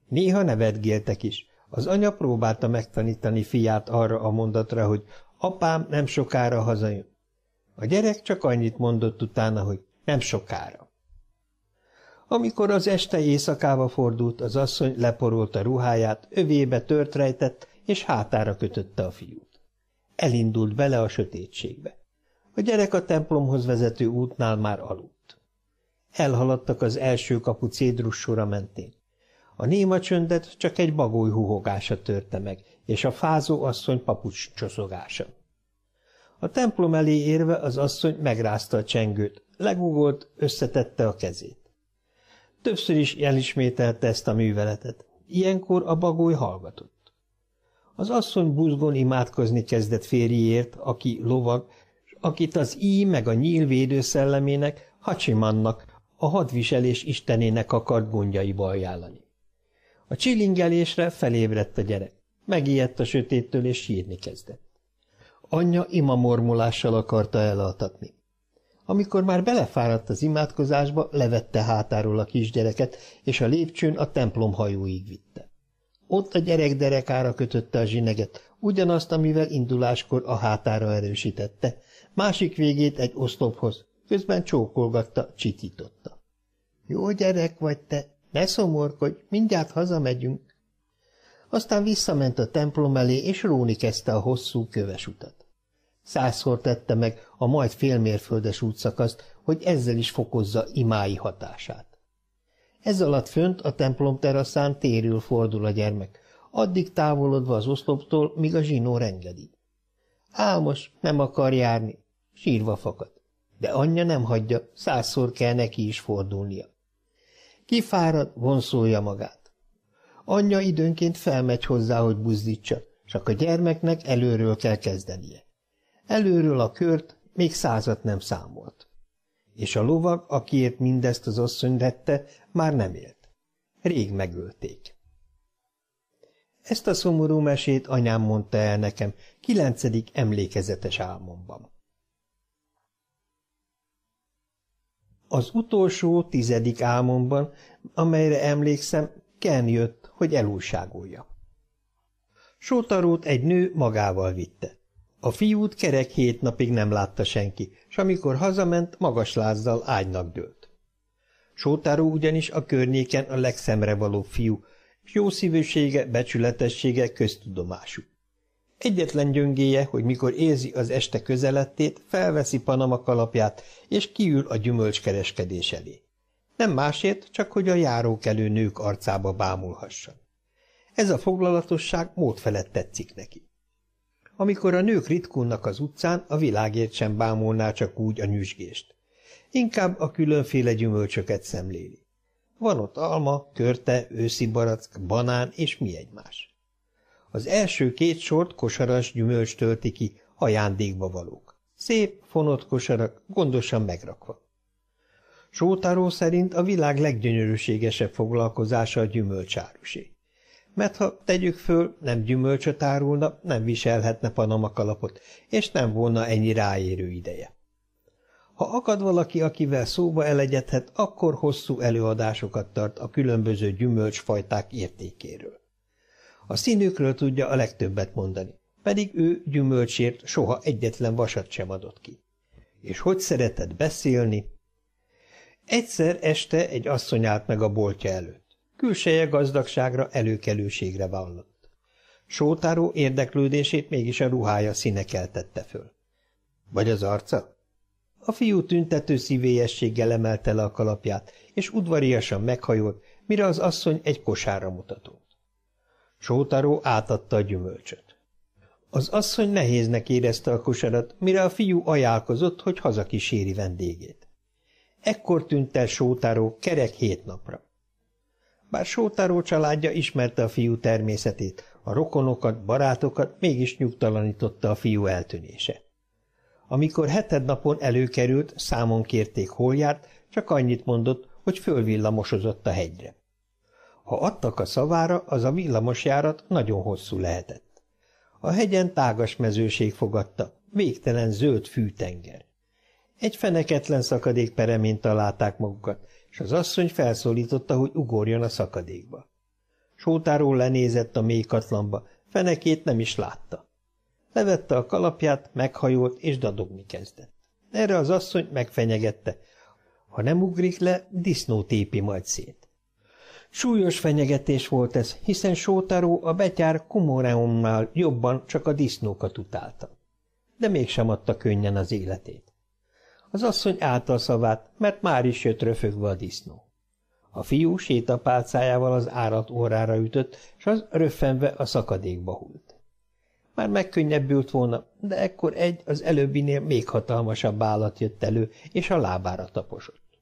Néha nevetgéltek is. Az anya próbálta megtanítani fiát arra a mondatra, hogy apám nem sokára hazajön. A gyerek csak annyit mondott utána, hogy nem sokára. Amikor az este éjszakába fordult, az asszony leporolta ruháját, övébe tört rejtett, és hátára kötötte a fiút. Elindult bele a sötétségbe. A gyerek a templomhoz vezető útnál már aludt. Elhaladtak az első kapu cédrus sora mentén. A néma csöndet csak egy bagoly huhogása törte meg, és a fázó asszony papucs csoszogása. A templom elé érve az asszony megrázta a csengőt, legugolt, összetette a kezét. Többször is elismételte ezt a műveletet. Ilyenkor a bagoly hallgatott. Az asszony buzgón imádkozni kezdett férjéért, aki lovag, akit az íj meg a nyíl védőszellemének, Hachimannak, a hadviselés istenének akart gondjaiba ajánlani. A csilingelésre felébredt a gyerek. Megijedt a sötéttől, és sírni kezdett. Anyja imamormolással akarta elaltatni. Amikor már belefáradt az imádkozásba, levette hátáról a kisgyereket, és a lépcsőn a templom hajóig vitte. Ott a gyerek derekára kötötte a zsineget, ugyanazt, amivel induláskor a hátára erősítette, másik végét egy oszlophoz, közben csókolgatta, csitította. Jó gyerek vagy te! Ne szomorkodj, mindjárt hazamegyünk. Aztán visszament a templom elé, és róni kezdte a hosszú köves utat. 100-szor tette meg a majd félmérföldes útszakaszt, hogy ezzel is fokozza imái hatását. Ez alatt fönt a templom teraszán térül fordul a gyermek, addig távolodva az oszloptól, míg a zsinór engedi. Álmos, nem akar járni, sírva fakad, de anyja nem hagyja, 100-szor kell neki is fordulnia. Kifárad, vonszolja magát. Anyja időnként felmegy hozzá, hogy buzdítsa, csak a gyermeknek előről kell kezdenie. Előről a kört még 100-at nem számolt. És a lovag, akiért mindezt az asszony tette, már nem élt. Rég megölték. Ezt a szomorú mesét anyám mondta el nekem 9. emlékezetes álmomban. Az utolsó 10. álmomban, amelyre emlékszem, Ken jött, hogy elújságolja. Sótarót egy nő magával vitte. A fiút kerek 7 napig nem látta senki, s amikor hazament, magas lázzal ágynak dőlt. Sótáró ugyanis a környéken a legszemrevalóbb fiú, s jószívűsége, becsületessége köztudomású. Egyetlen gyöngéje, hogy mikor érzi az este közelettét, felveszi Panama kalapját, és kiül a gyümölcskereskedés elé. Nem másért, csak hogy a járókelő nők arcába bámulhasson. Ez a foglalatosság mód felett tetszik neki. Amikor a nők ritkulnak az utcán, a világért sem bámulná csak úgy a nyüzsgést. Inkább a különféle gyümölcsöket szemléli. Van ott alma, körte, őszi barack, banán és mi egymás. Az első 2 sort kosaras gyümölcs tölti ki, ajándékba valók. Szép, fonott kosarak, gondosan megrakva. Sótáró szerint a világ leggyönyörűségesebb foglalkozása a gyümölcsárusé. Mert ha tegyük föl, nem gyümölcsöt árulna, nem viselhetne Panama kalapot, és nem volna ennyi ráérő ideje. Ha akad valaki, akivel szóba elegyedhet, akkor hosszú előadásokat tart a különböző gyümölcsfajták értékéről. A színükről tudja a legtöbbet mondani, pedig ő gyümölcsért soha egyetlen vasat sem adott ki. És hogy szeretett beszélni? Egyszer este egy asszony állt meg a boltja előtt. Külseje gazdagságra, előkelőségre vallott. Sótáró érdeklődését mégis a ruhája színe keltette föl. Vagy az arca? A fiú tüntető szívélyességgel emelte le a kalapját, és udvariasan meghajolt, mire az asszony egy kosárra mutatott. Sótáró átadta a gyümölcsöt. Az asszony nehéznek érezte a kosarat, mire a fiú ajánlkozott, hogy hazakíséri vendégét. Ekkor tűnt el Sótáró kerek 7 napra. Bár Sótáró családja ismerte a fiú természetét, a rokonokat, barátokat mégis nyugtalanította a fiú eltűnése. Amikor 7. napon előkerült, számon kérték, hol járt, csak annyit mondott, hogy fölvillamosozott a hegyre. Ha adtak a szavára, az a villamosjárat nagyon hosszú lehetett. A hegyen tágas mezőség fogadta, végtelen zöld fűtenger. Egy feneketlen szakadék peremén találták magukat, és az asszony felszólította, hogy ugorjon a szakadékba. Sótáró lenézett a mély katlamba, fenekét nem is látta. Levette a kalapját, meghajolt és dadogni kezdett. Erre az asszony megfenyegette. Ha nem ugrik le, disznó tépi majd szét. Súlyos fenyegetés volt ez, hiszen Sótáró a betyár Kumoreumnál jobban csak a disznókat utálta. De mégsem adta könnyen az életét. Az asszony állta a szavát, mert már is jött röfögve a disznó. A fiú sétapálcájával az árat orrára ütött, s az röffenve a szakadékba hult. Már megkönnyebbült volna, de ekkor egy az előbbinél még hatalmasabb állat jött elő, és a lábára taposott.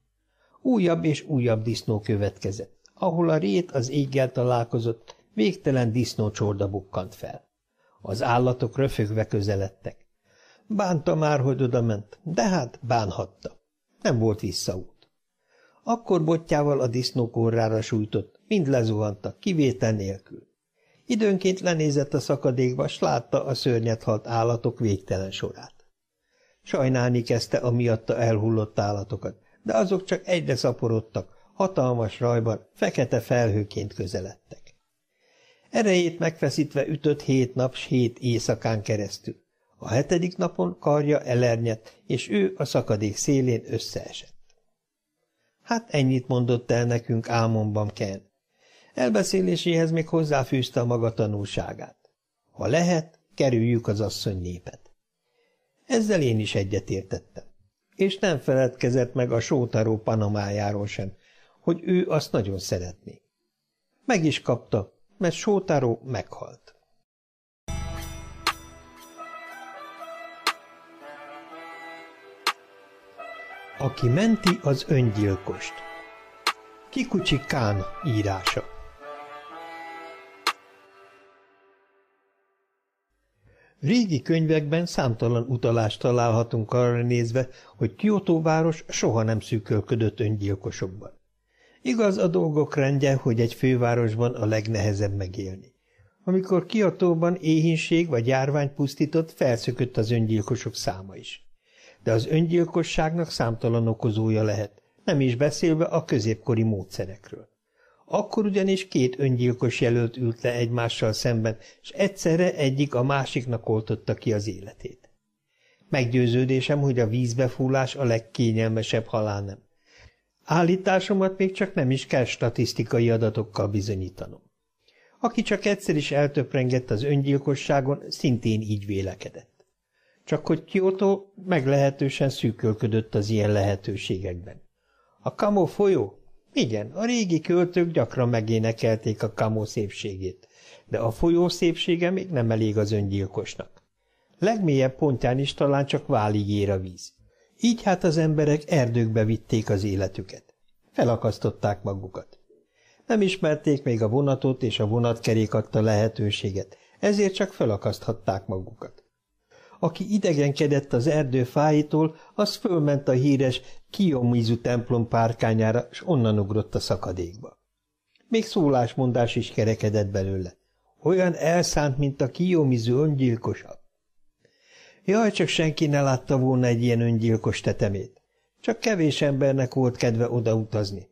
Újabb és újabb disznó következett. Ahol a rét az éggel találkozott, végtelen disznócsorda bukkant fel. Az állatok röfögve közeledtek. Bánta már, hogy odament, de hát bánhatta. Nem volt visszaút. Akkor botjával a disznók orrára sújtott, mind lezuhantak, kivétel nélkül. Időnként lenézett a szakadékba, s látta a szörnyet halt állatok végtelen sorát. Sajnálni kezdte a miatta elhullott állatokat, de azok csak egyre szaporodtak, hatalmas rajban, fekete felhőként közeledtek. Erejét megfeszítve ütött 7 nap s 7 éjszakán keresztül. A 7. napon karja elernyett, és ő a szakadék szélén összeesett. Hát ennyit mondott el nekünk álmomban Ken. Elbeszéléséhez még hozzáfűzte a maga tanulságát. Ha lehet, kerüljük az asszony népet. Ezzel én is egyetértettem. És nem feledkezett meg a Sótáró Panamájáról sem, hogy ő azt nagyon szeretné. Meg is kapta, mert Sótáró meghalt. Aki menti az öngyilkost. Kikuchi Kán írása. Régi könyvekben számtalan utalást találhatunk arra nézve, hogy Kyoto város soha nem szűkölködött öngyilkosokban. Igaz, a dolgok rendje, hogy egy fővárosban a legnehezebb megélni. Amikor Kiotóban éhínség vagy járvány pusztított, felszökött az öngyilkosok száma is. De az öngyilkosságnak számtalan okozója lehet, nem is beszélve a középkori módszerekről. Akkor ugyanis 2 öngyilkos jelölt ült le egymással szemben, és egyszerre egyik a másiknak oltotta ki az életét. Meggyőződésem, hogy a vízbefúlás a legkényelmesebb halálnem. Állításomat még csak nem is kell statisztikai adatokkal bizonyítanom. Aki csak egyszer is eltöprengett az öngyilkosságon, szintén így vélekedett. Csak hogy Kyoto meglehetősen szűkölködött az ilyen lehetőségekben. A Kamo folyó? Igen, a régi költők gyakran megénekelték a Kamo szépségét, de a folyó szépsége még nem elég az öngyilkosnak. Legmélyebb pontján is talán csak válig ér a víz. Így hát az emberek erdőkbe vitték az életüket. Felakasztották magukat. Nem ismerték még a vonatot, és a vonatkerék adta lehetőséget. ezért csak felakaszthatták magukat. Aki idegenkedett az erdő fáitól, az fölment a híres Kiyomizu templom párkányára, s onnan ugrott a szakadékba. Még szólásmondás is kerekedett belőle. Olyan elszánt, mint a Kiyomizu öngyilkosa. Jaj, csak senki ne látta volna egy ilyen öngyilkos tetemét. Csak kevés embernek volt kedve odautazni.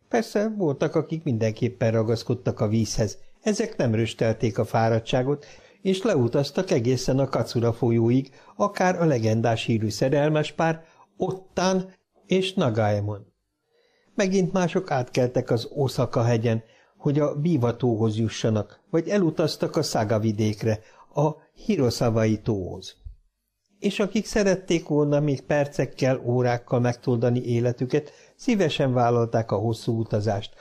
Persze voltak, akik mindenképpen ragaszkodtak a vízhez, ezek nem röstelték a fáradtságot, és leutaztak egészen a Katsura folyóig, akár a legendás hírű szerelmes pár Ottan és Nagaemon. Megint mások átkeltek az Osaka hegyen, hogy a Biwa-tóhoz jussanak, vagy elutaztak a Saga vidékre, a Hirosawai-tóhoz. És akik szerették volna még percekkel, órákkal megtoldani életüket, szívesen vállalták a hosszú utazást,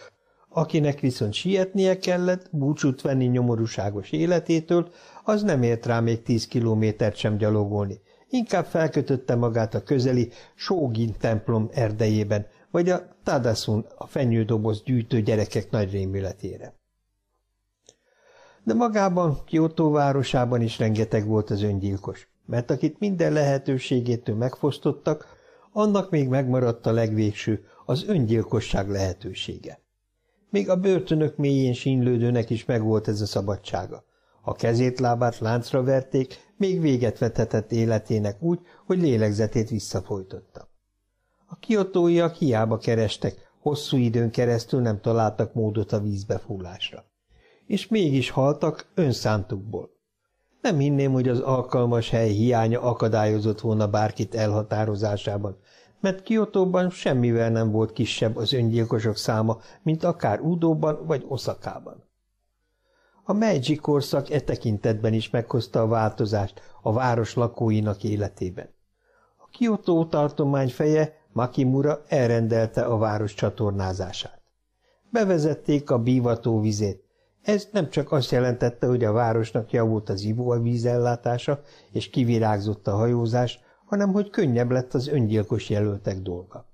akinek viszont sietnie kellett, búcsút venni nyomorúságos életétől, az nem ért rá még 10 kilométert sem gyalogolni, inkább felkötötte magát a közeli Shogin templom erdejében, vagy a Tadasun, a fenyődoboz gyűjtő gyerekek nagy rémületére. De magában, Kyoto városában is rengeteg volt az öngyilkos, mert akit minden lehetőségétől megfosztottak, annak még megmaradt a legvégső, az öngyilkosság lehetősége. Még a börtönök mélyén sínylődőnek is megvolt ez a szabadsága. Ha kezét-lábát láncra verték, még véget vethetett életének úgy, hogy lélegzetét visszafolytotta. A kiotóiak hiába kerestek, hosszú időn keresztül nem találtak módot a vízbefúlásra. És mégis haltak önszántukból. Nem hinném, hogy az alkalmas hely hiánya akadályozott volna bárkit elhatározásában, mert Kiotóban semmivel nem volt kisebb az öngyilkosok száma, mint akár Udóban vagy Oszakában. A Meiji korszak e tekintetben is meghozta a változást a város lakóinak életében. A Kiotó tartomány feje, Makimura elrendelte a város csatornázását. Bevezették a Biwa-tó vizét. Ez nem csak azt jelentette, hogy a városnak javult az ivóvízellátása és kivirágzott a hajózás, hanem hogy könnyebb lett az öngyilkos jelöltek dolga.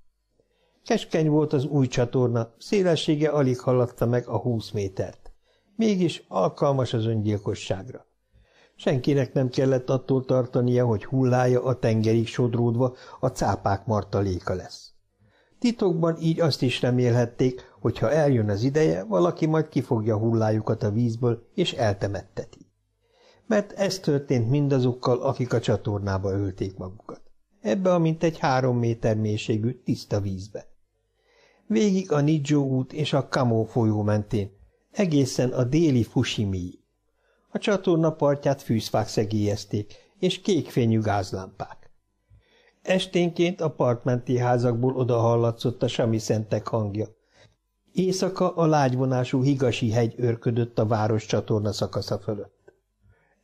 Keskeny volt az új csatorna, szélessége alig haladta meg a 20 métert. Mégis alkalmas az öngyilkosságra. Senkinek nem kellett attól tartania, hogy hullája a tengerig sodródva a cápák martaléka lesz. Titokban így azt is remélhették, hogy ha eljön az ideje, valaki majd kifogja hullájukat a vízből és eltemetteti. Mert ez történt mindazokkal, akik a csatornába ölték magukat. Ebbe a mintegy 3 méter mélységű tiszta vízbe. Végig a Nijo út és a Kamo folyó mentén, egészen a déli Fushimi-ig. A csatorna partját fűzfák szegélyezték, és kékfényű gázlámpák. Esténként a partmenti házakból odahallatszott a samiszentek hangja. Éjszaka a lágyvonású Higashi-hegy őrködött a város csatorna szakasza fölött.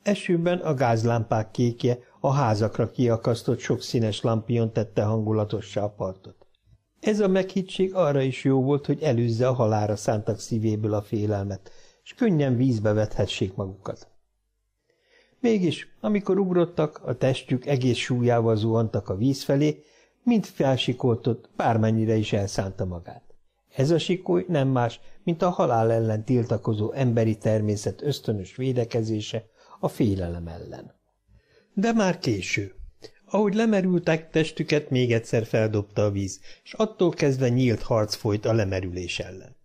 Esőben a gázlámpák kékje a házakra kiakasztott sokszínes lampion tette hangulatossá a partot. Ez a meghittség arra is jó volt, hogy elűzze a halálra szántak szívéből a félelmet, és könnyen vízbe vethessék magukat. Mégis, amikor ugrottak, a testük egész súlyával zuhantak a víz felé, mind felsikoltott, bármennyire is elszánta magát. Ez a sikoly nem más, mint a halál ellen tiltakozó emberi természet ösztönös védekezése a félelem ellen. De már késő. Ahogy lemerültek, testüket még egyszer feldobta a víz, és attól kezdve nyílt harc folyt a lemerülés ellen.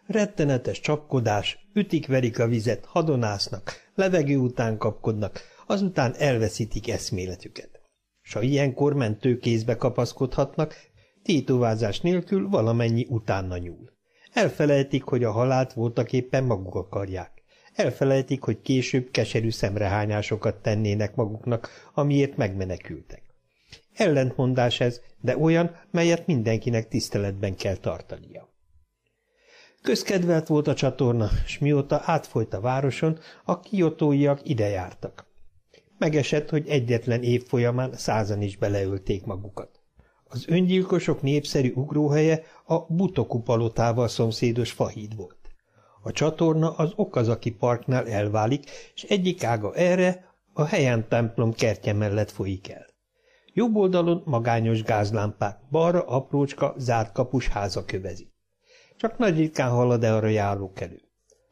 Rettenetes csapkodás, ütik-verik a vizet, hadonásznak, levegő után kapkodnak, azután elveszítik eszméletüket. S ha ilyenkor mentőkézbe kapaszkodhatnak, tétovázás nélkül valamennyi utána nyúl. Elfelejtik, hogy a halált voltaképpen maguk akarják. Elfelejtik, hogy később keserű szemrehányásokat tennének maguknak, amiért megmenekültek. Ellentmondás ez, de olyan, melyet mindenkinek tiszteletben kell tartania. Közkedvelt volt a csatorna, s mióta átfolyt a városon, a kiotóiak ide jártak. Megesett, hogy egyetlen év folyamán 100-an is beleölték magukat. Az öngyilkosok népszerű ugróhelye a Butoku palotával szomszédos fahíd volt. A csatorna az Okazaki parknál elválik, és egyik ága erre, a Heian templom kertje mellett folyik el. Jobb oldalon magányos gázlámpák, balra aprócska, zárt kapus háza kövezi. Csak nagy ritkán halad arra járókelő.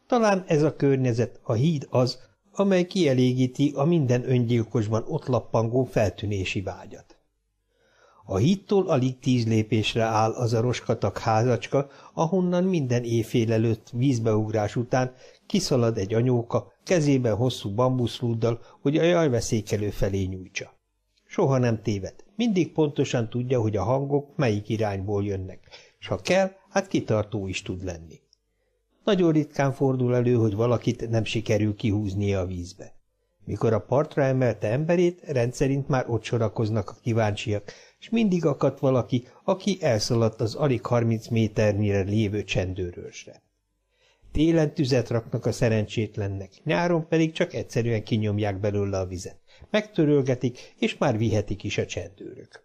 Talán ez a környezet, a híd az, amely kielégíti a minden öngyilkosban ott lappangó feltűnési vágyat. A hídtól alig 10 lépésre áll az a roskatak házacska, ahonnan minden éjfél előtt vízbeugrás után kiszalad egy anyóka, kezében hosszú bambuszrúddal, hogy a jajveszékelő felé nyújtsa. Soha nem téved, mindig pontosan tudja, hogy a hangok melyik irányból jönnek, s ha kell, hát kitartó is tud lenni. Nagyon ritkán fordul elő, hogy valakit nem sikerül kihúznia a vízbe. Mikor a partra emelte emberét, rendszerint már ott sorakoznak a kíváncsiak, és mindig akadt valaki, aki elszaladt az alig 30 méternyire lévő csendőrőrsre. Télen tüzet raknak a szerencsétlennek, nyáron pedig csak egyszerűen kinyomják belőle a vizet, megtörölgetik, és már vihetik is a csendőrök.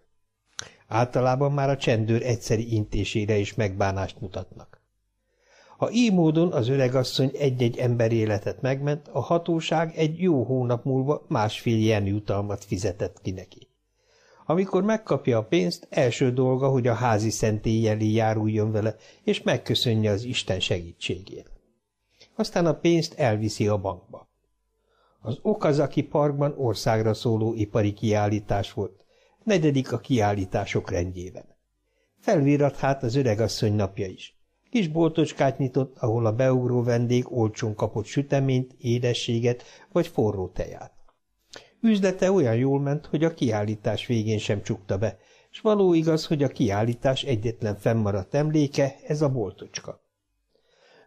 Általában már a csendőr egyszeri intésére is megbánást mutatnak. Ha így módon az öregasszony egy-egy ember életet megment, a hatóság egy jó hónap múlva 1,5 yen jutalmat fizetett ki neki. Amikor megkapja a pénzt, első dolga, hogy a házi szentély elé járuljon vele, és megköszönje az Isten segítségét. Aztán a pénzt elviszi a bankba. Az Okazaki parkban országra szóló ipari kiállítás volt, 4. a kiállítások rendjében. Felvirrat hát az öregasszony napja is. Kis boltocskát nyitott, ahol a beugró vendég olcsón kapott süteményt, édességet vagy forró teját. Üzlete olyan jól ment, hogy a kiállítás végén sem csukta be, s való igaz, hogy a kiállítás egyetlen fennmaradt emléke ez a boltocska.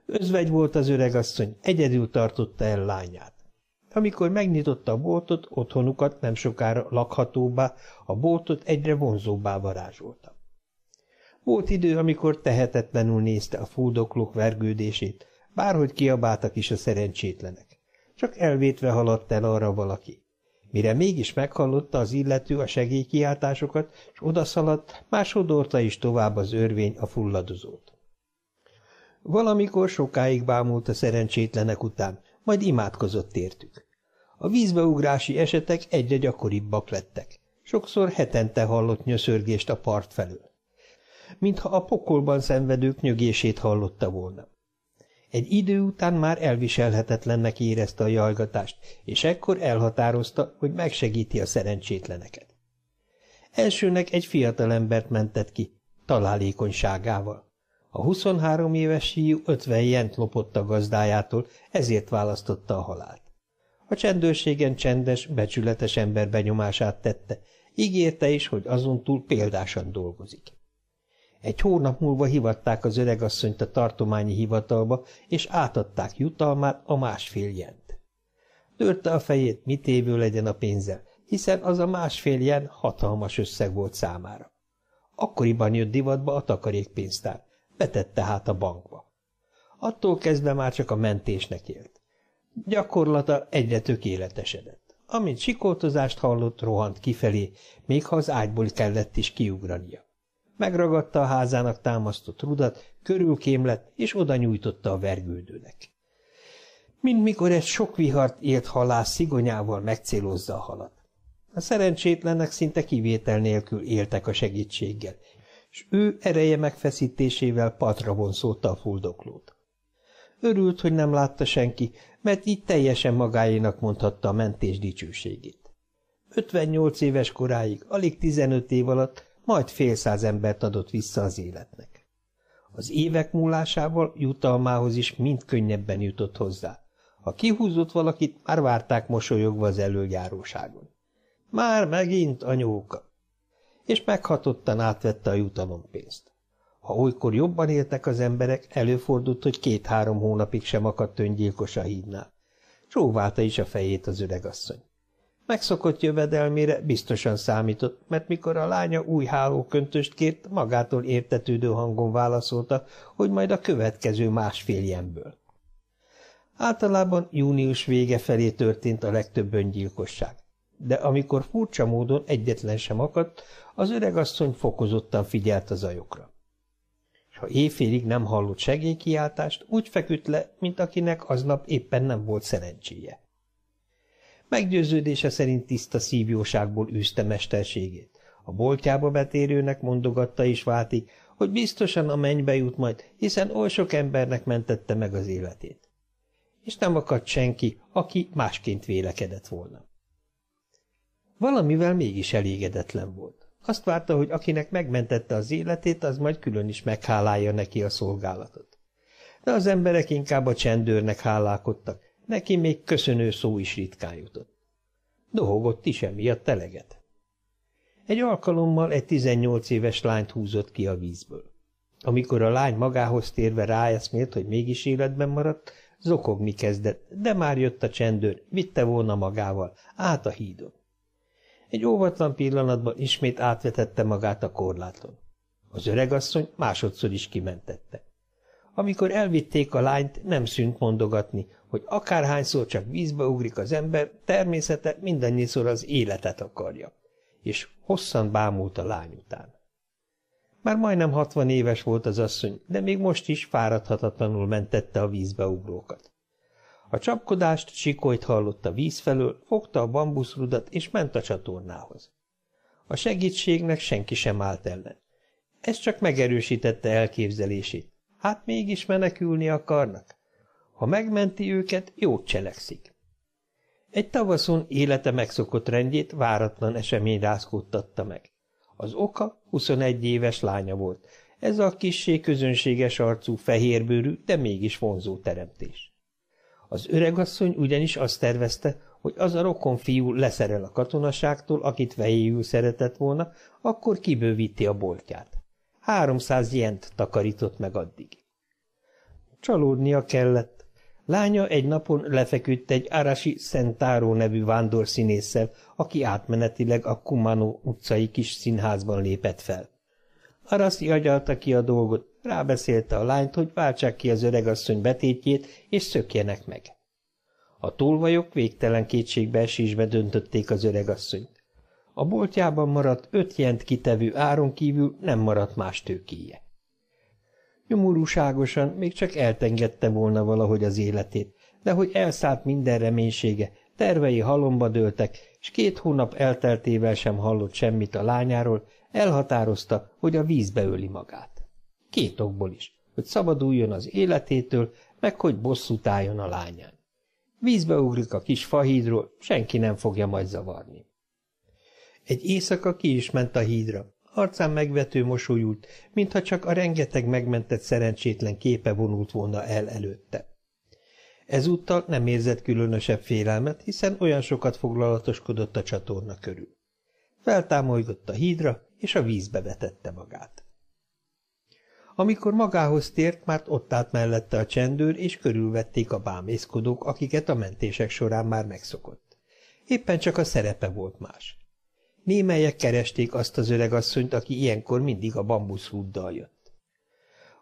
Özvegy volt az öregasszony, egyedül tartotta el lányát. Amikor megnyitotta a boltot, otthonukat nem sokára lakhatóbbá, a boltot egyre vonzóbbá varázsolta. Volt idő, amikor tehetetlenül nézte a fuldoklók vergődését, bárhogy kiabáltak is a szerencsétlenek. Csak elvétve haladt el arra valaki. Mire mégis meghallotta az illető a segélykiáltásokat, s odaszaladt, már sodorta is tovább az örvény a fulladozót. Valamikor sokáig bámult a szerencsétlenek után, majd imádkozott értük. A vízbeugrási esetek egyre gyakoribbak lettek. Sokszor hetente hallott nyöszörgést a part felől. Mintha a pokolban szenvedők nyögését hallotta volna. Egy idő után már elviselhetetlennek érezte a jajgatást, és ekkor elhatározta, hogy megsegíti a szerencsétleneket. Elsőnek egy fiatalembert mentett ki, találékonyságával. A 23 éves fiú 50 jent lopott a gazdájától, ezért választotta a halált. A csendőrségen csendes, becsületes ember benyomását tette, ígérte is, hogy azon túl példásan dolgozik. Egy hónap múlva hivatták az öregasszonyt a tartományi hivatalba, és átadták jutalmát, a 1,5 jent. Törte a fejét, mit évő legyen a pénzzel, hiszen az a 1,5 jen hatalmas összeg volt számára. Akkoriban jött divatba a takarékpénztár, betette hát a bankba. Attól kezdve már csak a mentésnek élt. Gyakorlata egyre tökéletesedett. Amint sikoltozást hallott, rohant kifelé, még ha az ágyból kellett is kiugrania. Megragadta a házának támasztott rudat, körülkémlett, és oda nyújtotta a vergődőnek. Mint mikor egy sok vihart élt halász szigonyával megcélozza a halat. A szerencsétlenek szinte kivétel nélkül éltek a segítséggel, és ő ereje megfeszítésével partra vonszolta a fuldoklót. Örült, hogy nem látta senki, mert így teljesen magáénak mondhatta a mentés dicsőségét. 58 éves koráig, alig 15 év alatt majd fél száz embert adott vissza az életnek. Az évek múlásával jutalmához is mind könnyebben jutott hozzá. Ha kihúzott valakit, már várták mosolyogva az elöljáróságon. Már megint, anyóka! És meghatottan átvette a jutalompénzt. Ha olykor jobban éltek az emberek, előfordult, hogy 2-3 hónapig sem akadt öngyilkos a hídnál. Csóválta is a fejét az öregasszony. Megszokott jövedelmére biztosan számított, mert mikor a lánya új hálóköntöst kért, magától értetődő hangon válaszolta, hogy majd a következő 1,5 jenből. Általában június vége felé történt a legtöbb öngyilkosság, de amikor furcsa módon egyetlen sem akadt, az öregasszony fokozottan figyelt a zajokra. És ha éjfélig nem hallott segélykiáltást, úgy feküdt le, mint akinek aznap éppen nem volt szerencséje. Meggyőződése szerint tiszta szívjóságból űzte mesterségét. A boltjába betérőnek mondogatta is váltig, hogy biztosan a mennybe jut majd, hiszen oly sok embernek mentette meg az életét. és nem akadt senki, aki másként vélekedett volna. Valamivel mégis elégedetlen volt. Azt várta, hogy akinek megmentette az életét, az majd külön is meghálálja neki a szolgálatot. De az emberek inkább a csendőrnek hálálkodtak, neki még köszönő szó is ritkán jutott. Dohogott is emiatt eleget. Egy alkalommal egy 18 éves lányt húzott ki a vízből. Amikor a lány magához térve ráeszmélt, hogy mégis életben maradt, zokogni kezdett, de már jött a csendőr, vitte volna magával, át a hídon. Egy óvatlan pillanatban ismét átvetette magát a korláton. Az öregasszony másodszor is kimentette. Amikor elvitték a lányt, nem szűnt mondogatni, hogy akárhányszor csak vízbe ugrik az ember, természete mindannyiszor az életet akarja, és hosszan bámult a lány után. Már majdnem 60 éves volt az asszony, de még most is fáradhatatlanul mentette a vízbeugrókat. A csapkodást, sikolyt hallott a víz felől, fogta a bambuszrudat és ment a csatornához. A segítségnek senki sem állt ellen. Ez csak megerősítette elképzelését. Hát mégis menekülni akarnak. Ha megmenti őket, jót cselekszik. Egy tavaszon élete megszokott rendjét váratlan esemény rázkódtatta meg. Az oka 21 éves lánya volt. Ez a kissé közönséges arcú, fehérbőrű, de mégis vonzó teremtés. Az öregasszony ugyanis azt tervezte, hogy az a rokon fiú leszerel a katonaságtól, akit vejéül szeretett volna, akkor kibővíti a boltját. 300 jent takarított meg addig. Csalódnia kellett. Lánya egy napon lefeküdt egy Arashi Sentaro nevű vándorszínésszel, aki átmenetileg a Kumano utcai kis színházban lépett fel. Arashi agyalta ki a dolgot, rábeszélte a lányt, hogy váltsák ki az öregasszony betétjét, és szökjenek meg. A tolvajok végtelen kétségbeesésbe döntötték az öregasszonyt. A boltjában maradt 5 jent kitevő áron kívül nem maradt más tőkéje. Nyomorúságosan még csak eltengedte volna valahogy az életét, de hogy elszállt minden reménysége, tervei halomba dőltek, és 2 hónap elteltével sem hallott semmit a lányáról, elhatározta, hogy a vízbe öli magát. 2 okból is, hogy szabaduljon az életétől, meg hogy bosszút álljon a lányán. Vízbe ugrik a kis fahídról, senki nem fogja majd zavarni. Egy éjszaka ki is ment a hídra, arcán megvető mosolyult, mintha csak a rengeteg megmentett szerencsétlen képe vonult volna el előtte. Ezúttal nem érzett különösebb félelmet, hiszen olyan sokat foglalatoskodott a csatorna körül. Feltámolygott a hídra, és a vízbe vetette magát. Amikor magához tért, már ott állt mellette a csendőr, és körülvették a bámészkodók, akiket a mentések során már megszokott. Éppen csak a szerepe volt más. Némelyek keresték azt az öregasszonyt, aki ilyenkor mindig a bambuszrúddal jött.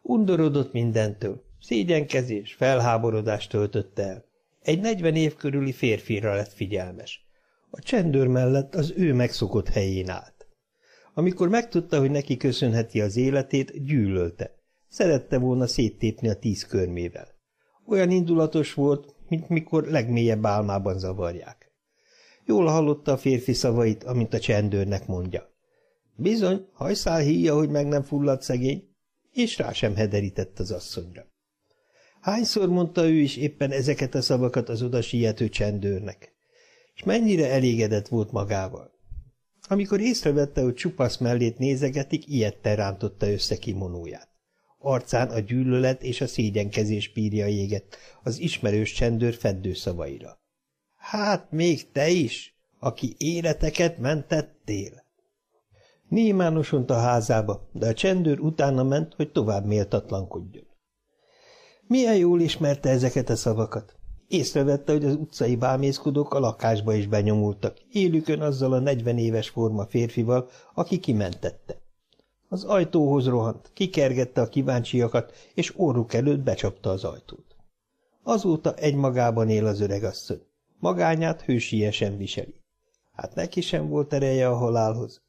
Undorodott mindentől, szégyenkezés, felháborodást töltötte el. Egy 40 év körüli férfira lett figyelmes. A csendőr mellett az ő megszokott helyén állt. Amikor megtudta, hogy neki köszönheti az életét, gyűlölte. Szerette volna széttépni a 10 körmével. Olyan indulatos volt, mint mikor legmélyebb álmában zavarják. Jól hallotta a férfi szavait, amint a csendőrnek mondja. Bizony, hajszál híja, hogy meg nem fulladt szegény, és rá sem hederített az asszonyra. Hányszor mondta ő is éppen ezeket a szavakat az oda siető csendőrnek, és mennyire elégedett volt magával. Amikor észrevette, hogy csupasz mellét nézegetik, ijedten rántotta össze kimonóját. Arcán a gyűlölet és a szégyenkezés pírja égett az ismerős csendőr feddő szavaira. Hát még te is, aki életeket mentettél! Némán osont a házába, de a csendőr utána ment, hogy tovább méltatlankodjon. Milyen jól ismerte ezeket a szavakat. Észrevette, hogy az utcai bámészkodók a lakásba is benyomultak, élükön azzal a 40 éves forma férfival, aki kimentette. Az ajtóhoz rohant, kikergette a kíváncsiakat, és orruk előtt becsapta az ajtót. Azóta egymagában él az öregasszony. Magányát hősiesen viseli. Hát neki sem volt ereje a halálhoz.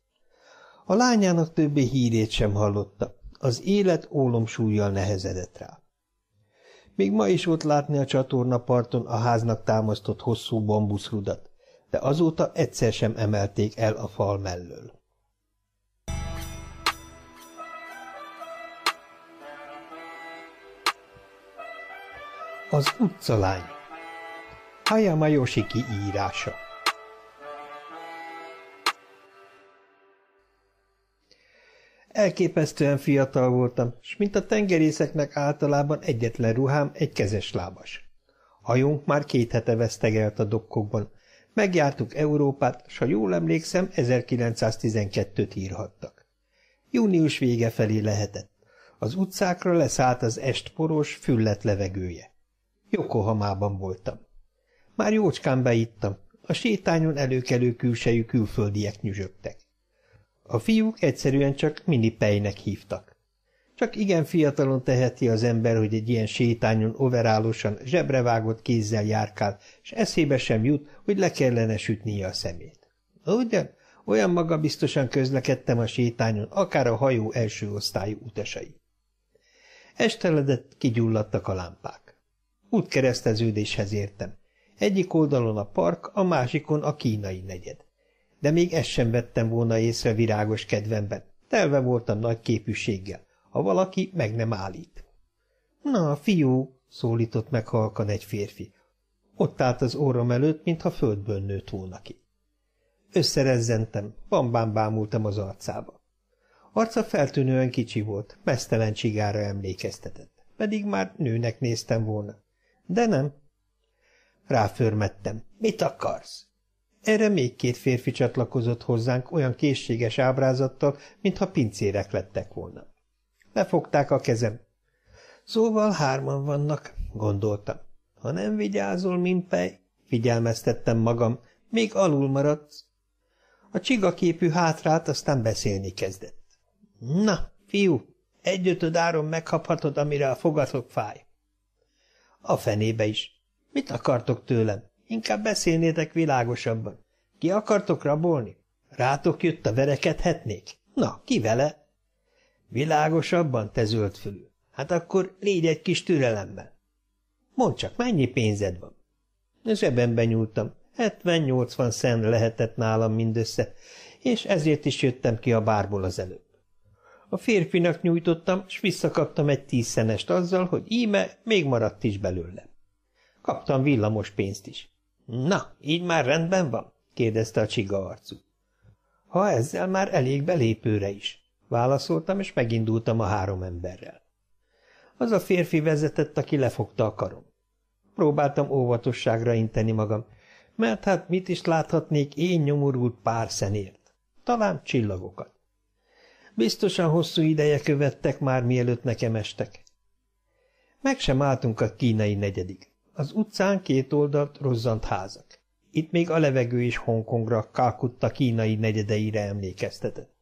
A lányának többé hírét sem hallotta. Az élet ólomsúllyal nehezedett rá. Még ma is ott látni a csatornaparton a háznak támasztott hosszú bambuszrudat, de azóta egyszer sem emelték el a fal mellől. Az utcalány. Hayama Yoshiki írása. Elképesztően fiatal voltam, s mint a tengerészeknek általában egyetlen ruhám egy kezeslábas. Hajónk már 2 hete vesztegelt a dokkokban. Megjártuk Európát, s ha jól emlékszem, 1912-t írhattak. Június vége felé lehetett. Az utcákra leszállt az est poros, füllett levegője. Yokohamában voltam. Már jócskán beittam, a sétányon előkelő külsejű külföldiek nyüzsögtek. A fiúk egyszerűen csak minipejnek hívtak. Csak igen fiatalon teheti az ember, hogy egy ilyen sétányon overálosan, zsebrevágott kézzel járkál, s eszébe sem jut, hogy le kellene sütnie a szemét. Ugyan, olyan magabiztosan közlekedtem a sétányon, akár a hajó első osztályú utasai. Esteledett, kigyulladtak a lámpák. Útkereszteződéshez értem. Egyik oldalon a park, a másikon a kínai negyed. De még ezt sem vettem volna észre virágos kedvemben. Telve voltam nagy képűséggel, ha valaki meg nem állít. Na, fiú, szólított meg halkan egy férfi. Ott állt az orrom előtt, mintha földből nőtt volna ki. Összerezzentem, bambán bámultam az arcába. Arca feltűnően kicsi volt, meztelen csigára emlékeztetett, pedig már nőnek néztem volna. De nem. Ráförmettem. Mit akarsz? Erre még 2 férfi csatlakozott hozzánk olyan készséges ábrázattal, mintha pincérek lettek volna. Lefogták a kezem. Szóval 3 vannak, gondoltam. Ha nem vigyázol, Minpej, figyelmeztettem magam, még alul maradsz. A csigaképű hátrált, aztán beszélni kezdett. Na, fiú, 1/5 áron megkaphatod, amire a fogatok fáj. A fenébe is. Mit akartok tőlem? Inkább beszélnétek világosabban. Ki akartok rabolni? Rátok jött a verekedhetnék? Na, ki vele? Világosabban, te zöldfülű. Hát akkor légy egy kis türelemmel. Mondd csak, mennyi pénzed van? Zsebembe nyúltam. 70-80 cent lehetett nálam mindössze, és ezért is jöttem ki a bárból az előbb. A férfinak nyújtottam, s visszakaptam egy 10 centest azzal, hogy íme még maradt is belőle. Kaptam villamos pénzt is. Na, így már rendben van? kérdezte a csiga arcú. Ha ezzel már elég belépőre is, válaszoltam, és megindultam a 3 emberrel. Az a férfi vezetett, aki lefogta a karom. Próbáltam óvatosságra inteni magam, mert hát mit is láthatnék én nyomorult pár szenért? Talán csillagokat. Biztosan hosszú ideje követtek már, mielőtt nekem estek. Meg sem álltunk a kínai negyedig. Az utcán 2 oldalt rozzant házak. Itt még a levegő is Hongkongra, Kalkutta kínai negyedeire emlékeztetett.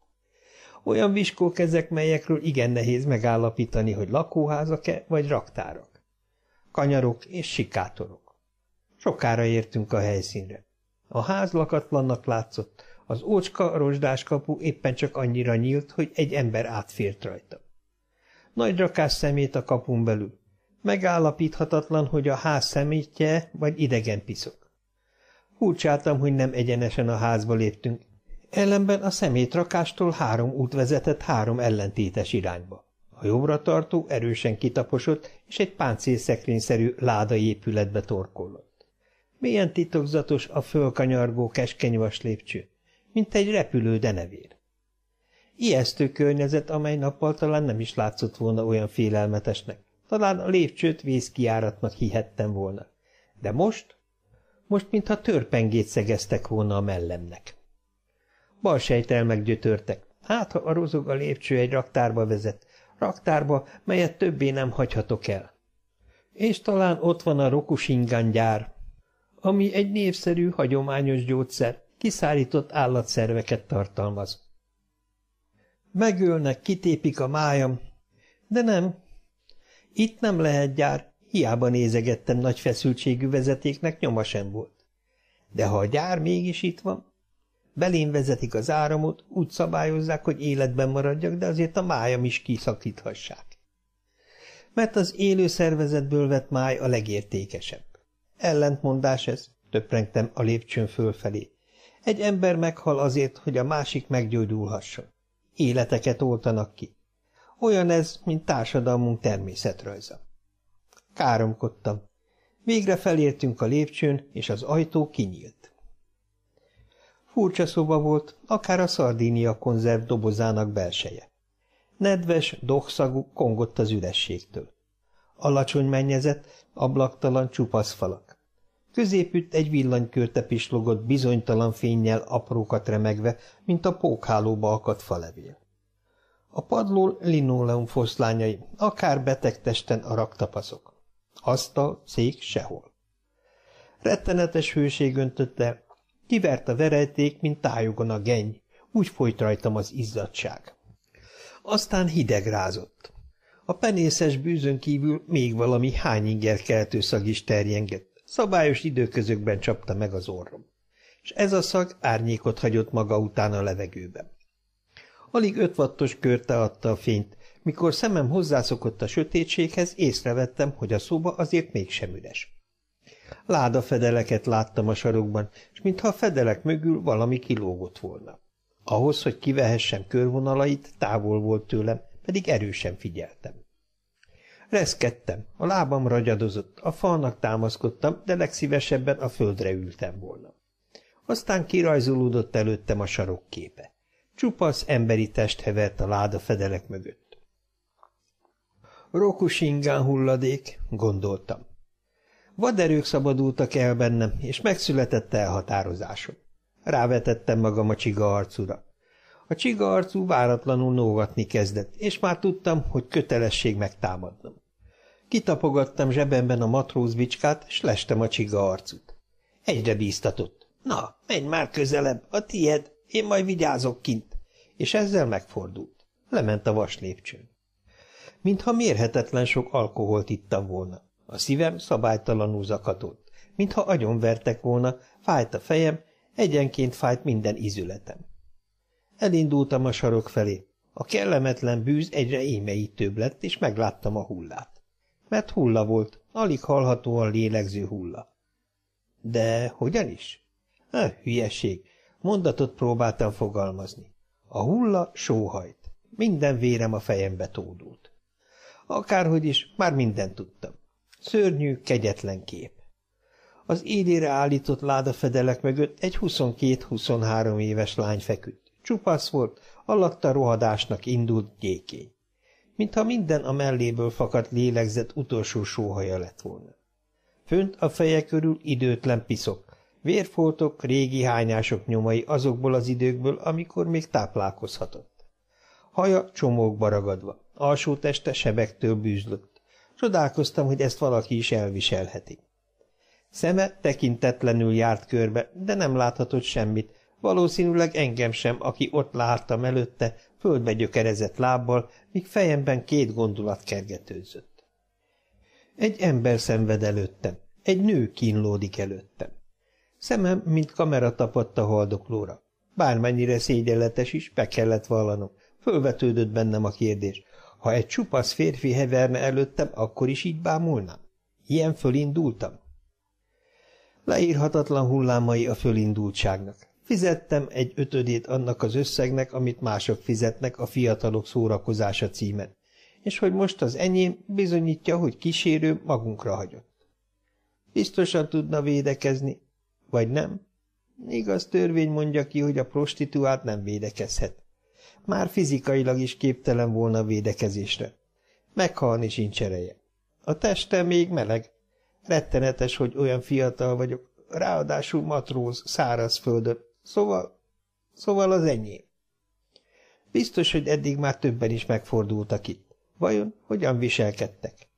Olyan viskók ezek, melyekről igen nehéz megállapítani, hogy lakóházak-e vagy raktárak. Kanyarok és sikátorok. Sokára értünk a helyszínre. A ház lakatlannak látszott, az ócska rozsdás kapu éppen csak annyira nyílt, hogy egy ember átfért rajta. Nagy rakás szemét a kapun belül. Megállapíthatatlan, hogy a ház szemétje vagy idegen piszok. Furcsáltam, hogy nem egyenesen a házba léptünk, ellenben a szemétrakástól 3 út vezetett 3 ellentétes irányba. A jobbra tartó erősen kitaposott, és egy páncélszekrényszerű ládaépületbe torkollott. Milyen titokzatos a fölkanyargó keskeny vas lépcső, mint egy repülő denevér. Ijesztő környezet, amely nappal talán nem is látszott volna olyan félelmetesnek. Talán a lépcsőt vészkijáratnak hihettem volna. De most mintha törpengét szegeztek volna a mellemnek. Bal sejttel meggyötörtek. Hát, ha a rozog a lépcső egy raktárba vezet, raktárba, melyet többé nem hagyhatok el. És talán ott van a Rokushingan gyár, ami egy népszerű, hagyományos gyógyszer, kiszállított állatszerveket tartalmaz. Megölnek, kitépik a májam, de nem. Itt nem lehet gyár, hiába nézegettem, nagy feszültségű vezetéknek nyoma sem volt. De ha a gyár mégis itt van, belém vezetik az áramot, úgy szabályozzák, hogy életben maradjak, de azért a májam is kiszakíthassák. Mert az élő szervezetből vett máj a legértékesebb. Ellentmondás ez, töprengtem a lépcsőn fölfelé. Egy ember meghal azért, hogy a másik meggyógyulhasson. Életeket oltanak ki. Olyan ez, mint társadalmunk természetrajza. Káromkodtam. Végre felértünk a lépcsőn, és az ajtó kinyílt. Furcsa szoba volt, akár a szardínia konzerv dobozának belseje. Nedves, dohszagú kongott az ürességtől. Alacsony mennyezet, ablaktalan csupasz falak. Középütt egy villanykörte pislogott bizonytalan fénnyel aprókat remegve, mint a pókhálóba akadt falevél. A padlón linoleum foszlányai, akár beteg testen a raktapaszok. Asztal, szék sehol. Rettenetes hőség öntött el, kivert a verejték, mint tájogon a genny, úgy folyt rajtam az izzadtság. Aztán hideg rázott. A penészes bűzön kívül még valami hányinger keltő szag is terjengett, szabályos időközökben csapta meg az orrom, és ez a szag árnyékot hagyott maga után a levegőben. Alig 5 wattos körte adta a fényt, mikor szemem hozzászokott a sötétséghez, észrevettem, hogy a szoba azért mégsem üres. Ládafedeleket láttam a sarokban, és mintha a fedelek mögül valami kilógott volna. Ahhoz, hogy kivehessem körvonalait, távol volt tőlem, pedig erősen figyeltem. Reszkedtem, a lábam ragyadozott, a falnak támaszkodtam, de legszívesebben a földre ültem volna. Aztán kirajzolódott előttem a sarok képe. Csupasz emberi test hevert a ládafedelek mögött. Rokusingán hulladék, gondoltam. Vaderők szabadultak el bennem, és megszületett elhatározásom. Rávetettem magam a csiga arcúra. A csiga arcú váratlanul nógatni kezdett, és már tudtam, hogy kötelesség megtámadnom. Kitapogattam zsebemben a matrózbicskát, s lestem a csiga arcút. Egyre bíztatott. Na, menj már közelebb, a tied, én majd vigyázok kint. És ezzel megfordult. Lement a vaslépcsőn. Mintha mérhetetlen sok alkoholt ittam volna. A szívem szabálytalanul zakatolt. Mintha agyonvertek volna, fájt a fejem, egyenként fájt minden izületem. Elindultam a sarok felé. A kellemetlen bűz egyre émeítőbb lett, és megláttam a hullát. Mert hulla volt, alig hallhatóan lélegző hulla. De hogyan is? Hülyeség. Mondatot próbáltam fogalmazni. A hulla sóhajt. Minden vérem a fejembe tódult. Akárhogy is, már mindent tudtam. Szörnyű, kegyetlen kép. Az élére állított ládafedelek mögött egy 22-23 éves lány feküdt. Csupasz volt, alatta rohadásnak indult gyékény. Mintha minden a melléből fakadt lélegzett utolsó sóhaja lett volna. Fönt a feje körül időtlen piszok, vérfoltok, régi hányások nyomai azokból az időkből, amikor még táplálkozhatott. Haja csomókba ragadva, alsó teste sebektől bűzlött. Csodálkoztam, hogy ezt valaki is elviselheti. Szeme tekintetlenül járt körbe, de nem láthatott semmit, valószínűleg engem sem, aki ott láttam előtte, földbe gyökerezett lábbal, míg fejemben 2 gondolat kergetőzött. Egy ember szenved előttem, egy nő kínlódik előttem. Szemem, mint kamera tapadt a haldoklóra. Bármennyire szégyenletes is, be kellett vallanom. Fölvetődött bennem a kérdés. Ha egy csupasz férfi heverne előttem, akkor is így bámulnám? Ilyen fölindultam? Leírhatatlan hullámai a fölindultságnak. Fizettem egy 5/5 annak az összegnek, amit mások fizetnek a fiatalok szórakozása címen, és hogy most az enyém bizonyítja, hogy kísérő magunkra hagyott. Biztosan tudna védekezni, vagy nem? Igaz, törvény mondja ki, hogy a prostituált nem védekezhet. Már fizikailag is képtelen volna a védekezésre. Meghalni sincs ereje. A testem még meleg. Rettenetes, hogy olyan fiatal vagyok, ráadásul matróz, szárazföldön. Szóval az enyém. Biztos, hogy eddig már többen is megfordultak itt. Vajon hogyan viselkedtek?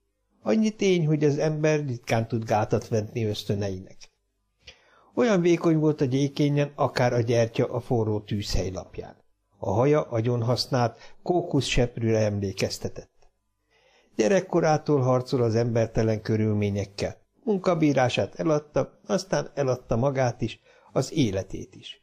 Annyi tény, hogy az ember ritkán tud gátat vetni ösztöneinek. Olyan vékony volt a gyékényen, akár a gyertya a forró tűzhely lapján. A haja agyon használt, kókuszseprűre emlékeztetett. Gyerekkorától harcol az embertelen körülményekkel. Munkabírását eladta, aztán eladta magát is, az életét is.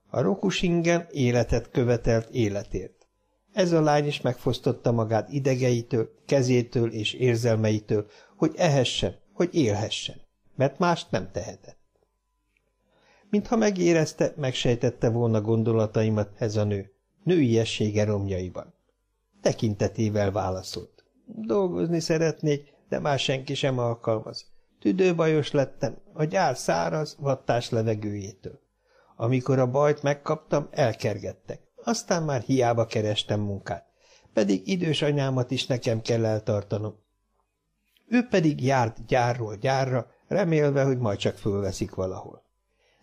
A Rokusingen életet követelt életért. Ez a lány is megfosztotta magát idegeitől, kezétől és érzelmeitől, hogy ehessen, hogy élhessen, mert mást nem tehetett. Mintha megérezte, megsejtette volna gondolataimat ez a nő, nőiessége romjaiban. Tekintetével válaszolt. Dolgozni szeretnék, de már senki sem alkalmaz. Tüdőbajos lettem, a gyár száraz, vattás levegőjétől. Amikor a bajt megkaptam, elkergettek. Aztán már hiába kerestem munkát, pedig idős anyámat is nekem kell eltartanom. Ő pedig járt gyárról gyárra, remélve, hogy majd csak fölveszik valahol.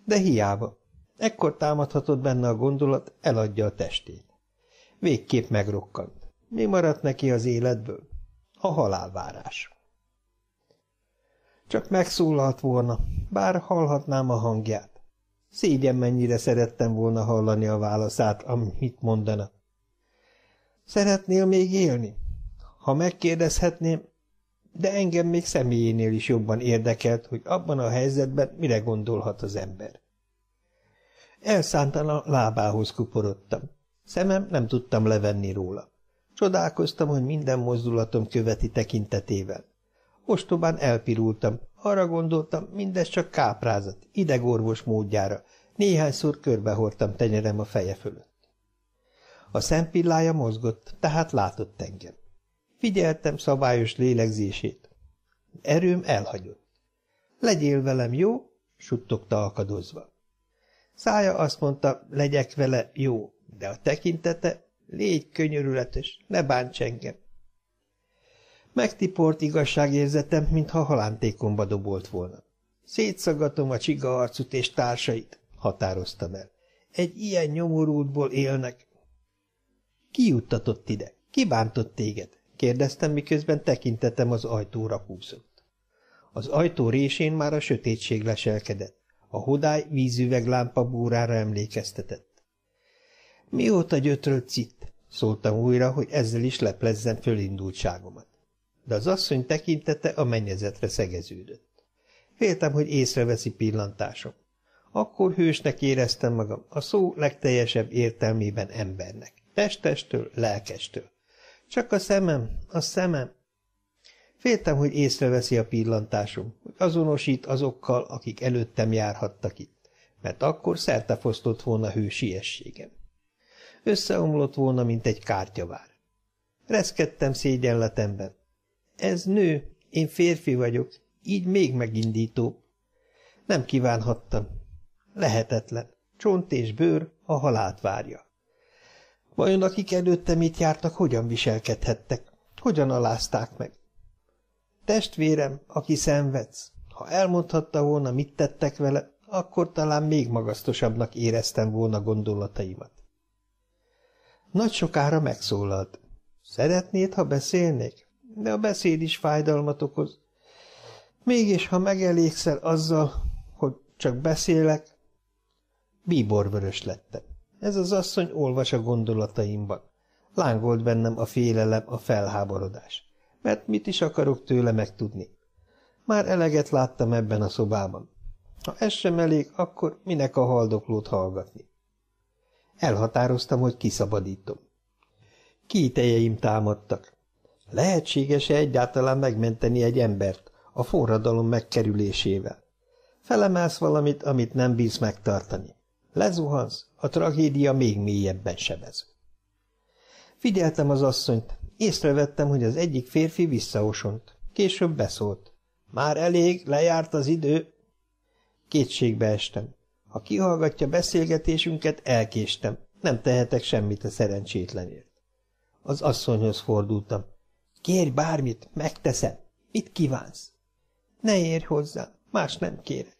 De hiába. Ekkor támadhatott benne a gondolat, eladja a testét. Végképp megrokkant. Mi maradt neki az életből? A halálvárás. Csak megszólalt volna, bár hallhatnám a hangját. Szégyen mennyire szerettem volna hallani a válaszát, amit mondana. Szeretnél még élni? Ha megkérdezhetném, de engem még személyénél is jobban érdekelt, hogy abban a helyzetben mire gondolhat az ember. Elszántan a lábához kuporodtam. Szemem nem tudtam levenni róla. Csodálkoztam, hogy minden mozdulatom követi tekintetével. Ostobán elpirultam, arra gondoltam, mindez csak káprázat, idegorvos módjára, néhányszor körbehordtam tenyerem a feje fölött. A szempillája mozgott, tehát látott engem. Figyeltem szabályos lélegzését. Erőm elhagyott. Legyél velem, jó? Suttogta akadozva. Szája azt mondta, legyek vele, jó, de a tekintete, légy könyörületes, ne bánts engem. Megtiport igazságérzetem, mintha halántékomba dobolt volna. Szétszagatom a csiga arcut és társait, határoztam el. Egy ilyen nyomorultból élnek. Ki juttatott ide? Ki bántott téged? Kérdeztem, miközben tekintetem az ajtóra kúszott. Az ajtó résén már a sötétség leselkedett. A hodály vízüveglámpa búrára emlékeztetett. Mióta gyötröltsz itt? Szóltam újra, hogy ezzel is leplezzem fölindultságomat. De az asszony tekintete a mennyezetre szegeződött. Féltem, hogy észreveszi pillantásom. Akkor hősnek éreztem magam, a szó legteljesebb értelmében embernek. Testestől, lelkestől. Csak a szemem. Féltem, hogy észreveszi a pillantásom, hogy azonosít azokkal, akik előttem járhattak itt, mert akkor szertefosztott volna hősiességem. Összeomlott volna, mint egy kártyavár. Reszkedtem szégyenletemben. Ez nő, én férfi vagyok, így még megindítóbb. Nem kívánhattam. Lehetetlen. Csont és bőr a halált várja. Vajon akik előttem itt jártak, hogyan viselkedhettek? Hogyan alázták meg? Testvérem, aki szenvedsz, ha elmondhatta volna, mit tettek vele, akkor talán még magasztosabbnak éreztem volna gondolataimat. Nagy sokára megszólalt. Szeretnéd, ha beszélnék? De a beszéd is fájdalmat okoz. Mégis, ha megelégszel azzal, hogy csak beszélek, bíborvörös lettem. Ez az asszony olvas a gondolataimban. Lángolt bennem a félelem, a felháborodás. Mert mit is akarok tőle megtudni? Már eleget láttam ebben a szobában. Ha ez sem elég, akkor minek a haldoklót hallgatni? Elhatároztam, hogy kiszabadítom. Kételjeim támadtak. Lehetséges-e egyáltalán megmenteni egy embert a forradalom megkerülésével? Felemelsz valamit, amit nem bírsz megtartani. Lezuhansz, a tragédia még mélyebben sebez. Figyeltem az asszonyt, észrevettem, hogy az egyik férfi visszaosont. Később beszólt. Már elég, lejárt az idő. Kétségbe estem. Ha kihallgatja beszélgetésünket, elkéstem. Nem tehetek semmit a szerencsétlenért. Az asszonyhoz fordultam. Kérj bármit, megteszem. Mit kívánsz? Ne érj hozzá, más nem kérek.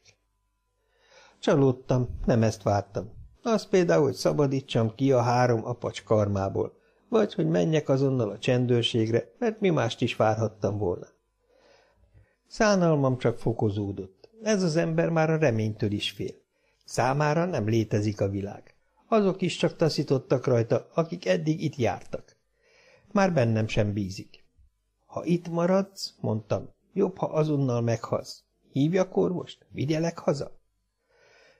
Csalódtam, nem ezt vártam. Az például, hogy szabadítsam ki a 3 apacs karmából, vagy hogy menjek azonnal a csendőrségre, mert mi mást is várhattam volna. Szánalmam csak fokozódott. Ez az ember már a reménytől is fél. Számára nem létezik a világ. Azok is csak taszítottak rajta, akik eddig itt jártak. Már bennem sem bízik. Ha itt maradsz, mondtam, jobb, ha azonnal meghalsz. Hívjak orvost? Vigyelek haza?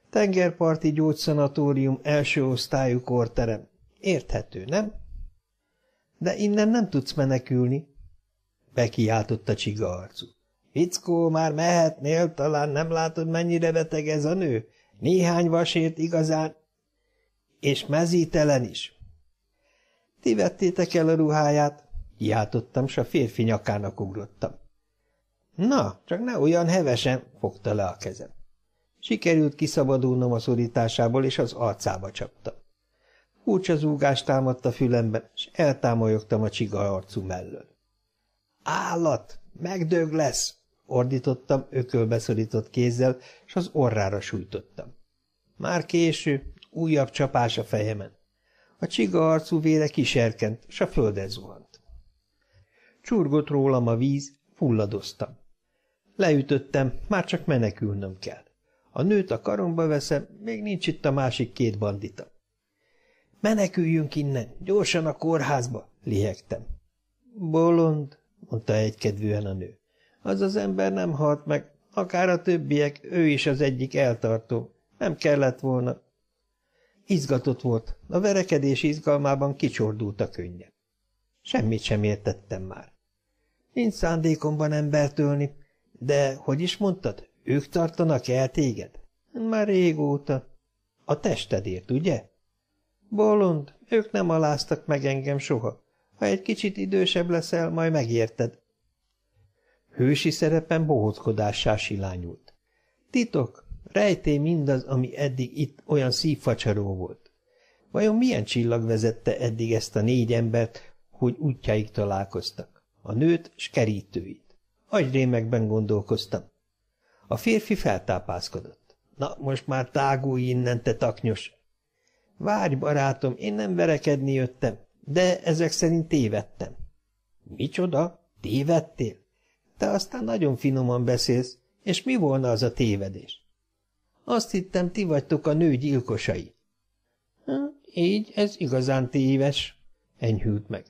Tengerparti gyógyszanatórium első osztályú korterem. Érthető, nem? De innen nem tudsz menekülni. Bekiáltott a csiga arcú. Fickó, már mehetnél, talán nem látod, mennyire beteg ez a nő? Néhány vasért igazán, és mezítelen is. Ti vettétek el a ruháját, kiáltottam, s a férfi nyakának ugrottam. Na, csak ne olyan hevesen, fogta le a kezem. Sikerült kiszabadulnom a szorításából, és az arcába csapta. Furcsa zúgást támadt a fülemben, és eltámolyogtam a csiga arcú mellől. Állat! Megdög lesz! Ordítottam ökölbe szorított kézzel, és az orrára sújtottam. Már késő, újabb csapás a fejemen. A csiga arcú vére kiserkent, s a földre zuhant. Csurgott rólam a víz, fulladoztam. Leütöttem, már csak menekülnöm kell. A nőt a karomba veszem, még nincs itt a másik két bandita. Meneküljünk innen, gyorsan a kórházba, lihegtem. Bolond, mondta egykedvűen a nő. Az az ember nem halt meg, akár a többiek, ő is az egyik eltartó. Nem kellett volna. Izgatott volt, a verekedés izgalmában kicsordult a könnye. Semmit sem értettem már. Nincs szándékomban embert ölni, de, hogy is mondtad, ők tartanak el téged? Már régóta. A testedért, ugye? Bolond, ők nem aláztak meg engem soha. Ha egy kicsit idősebb leszel, majd megérted. Hősi szerepen bohóckodássá silányult. Titok, rejtély mindaz, ami eddig itt olyan szívfacsaró volt. Vajon milyen csillag vezette eddig ezt a 4 embert, hogy útjáig találkoztak? A nőt s kerítőit. Agyrémekben gondolkoztam. A férfi feltápászkodott. Na, most már tágulj innen, te taknyos! Várj, barátom, én nem verekedni jöttem, de ezek szerint tévedtem. Micsoda? Tévedtél? Te aztán nagyon finoman beszélsz, és mi volna az a tévedés? Azt hittem, ti vagytok a nő gyilkosai. Így, ez igazán téves, enyhült meg.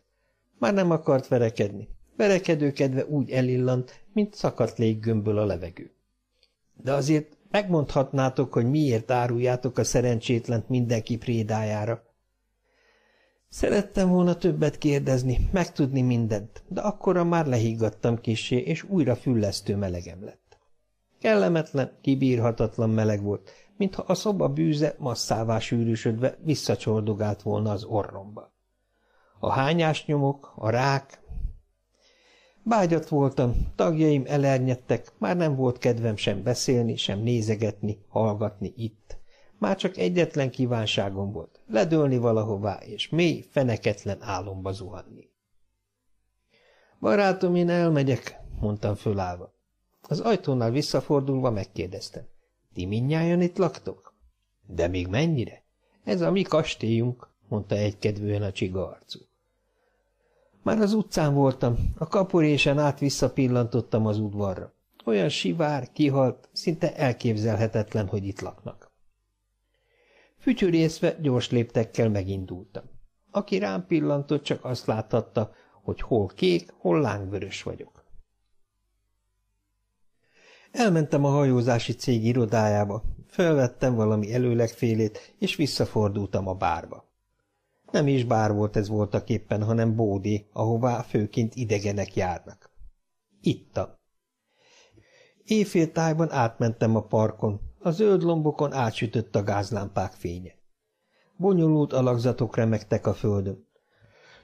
Már nem akart verekedni. Verekedőkedve úgy elillant, mint szakadt léggömbből a levegő. De azért megmondhatnátok, hogy miért áruljátok a szerencsétlent mindenki prédájára. Szerettem volna többet kérdezni, megtudni mindent, de akkorra már lehiggadtam kissé, és újra füllesztő melegem lett. Kellemetlen, kibírhatatlan meleg volt, mintha a szoba bűze masszává sűrűsödve visszacsordogált volna az orromba. A hányásnyomok, a rák... Bágyat voltam, tagjaim elernyedtek, már nem volt kedvem sem beszélni, sem nézegetni, hallgatni itt. Már csak egyetlen kívánságom volt, ledőlni valahová, és mély, feneketlen álomba zuhanni. Barátom, én elmegyek, mondtam fölállva. Az ajtónál visszafordulva megkérdeztem. Ti mindnyájan itt laktok? De még mennyire? Ez a mi kastélyunk, mondta egykedvűen a csiga arcú. Már az utcán voltam, a kaporésen át visszapillantottam az udvarra. Olyan sivár, kihalt, szinte elképzelhetetlen, hogy itt laknak. Fütyürészve gyors léptekkel megindultam. Aki rám pillantott, csak azt láthatta, hogy hol kék, hol lángvörös vagyok. Elmentem a hajózási cég irodájába, felvettem valami előlegfélét, és visszafordultam a bárba. Nem is bár volt ez voltaképpen, hanem bódé, ahová főként idegenek járnak. Ittam. Éjféltájban átmentem a parkon, a zöld lombokon átsütött a gázlámpák fénye. Bonyolult alakzatok remegtek a földön.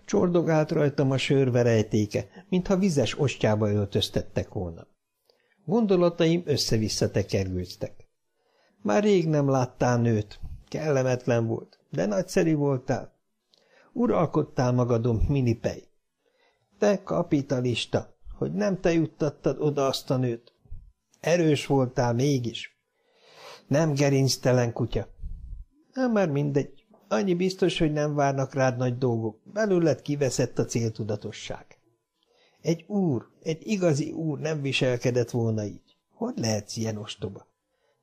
Csordogált rajtam a sör verejtéke, mintha vizes ostjába öltöztettek volna. Gondolataim össze-vissza tekergőztek. Már rég nem láttál nőt, kellemetlen volt, de nagyszerű voltál. Uralkodtál magadon, minipej. Te kapitalista, hogy nem te juttattad oda azt a nőt. Erős voltál mégis. Nem gerinctelen kutya. Már mindegy, annyi biztos, hogy nem várnak rád nagy dolgok, belőled kiveszett a céltudatosság. Egy úr, egy igazi úr nem viselkedett volna így. Hogy lehetsz ilyen ostoba?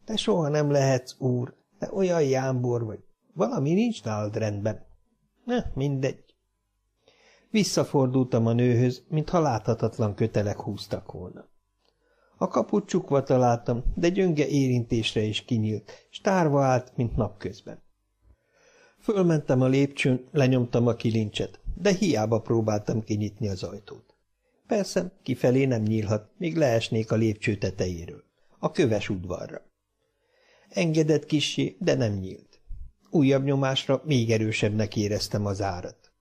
Te soha nem lehetsz úr, te olyan jámbor vagy. Valami nincs nálad rendben. Mindegy. Visszafordultam a nőhöz, mintha láthatatlan kötelek húztak volna. A kaput csukva találtam, de gyönge érintésre is kinyílt, s tárva állt, mint napközben. Fölmentem a lépcsőn, lenyomtam a kilincset, de hiába próbáltam kinyitni az ajtót. Persze, kifelé nem nyílhat, még leesnék a lépcső tetejéről, a köves udvarra. Engedett kissé, de nem nyílt. Újabb nyomásra még erősebbnek éreztem az árat.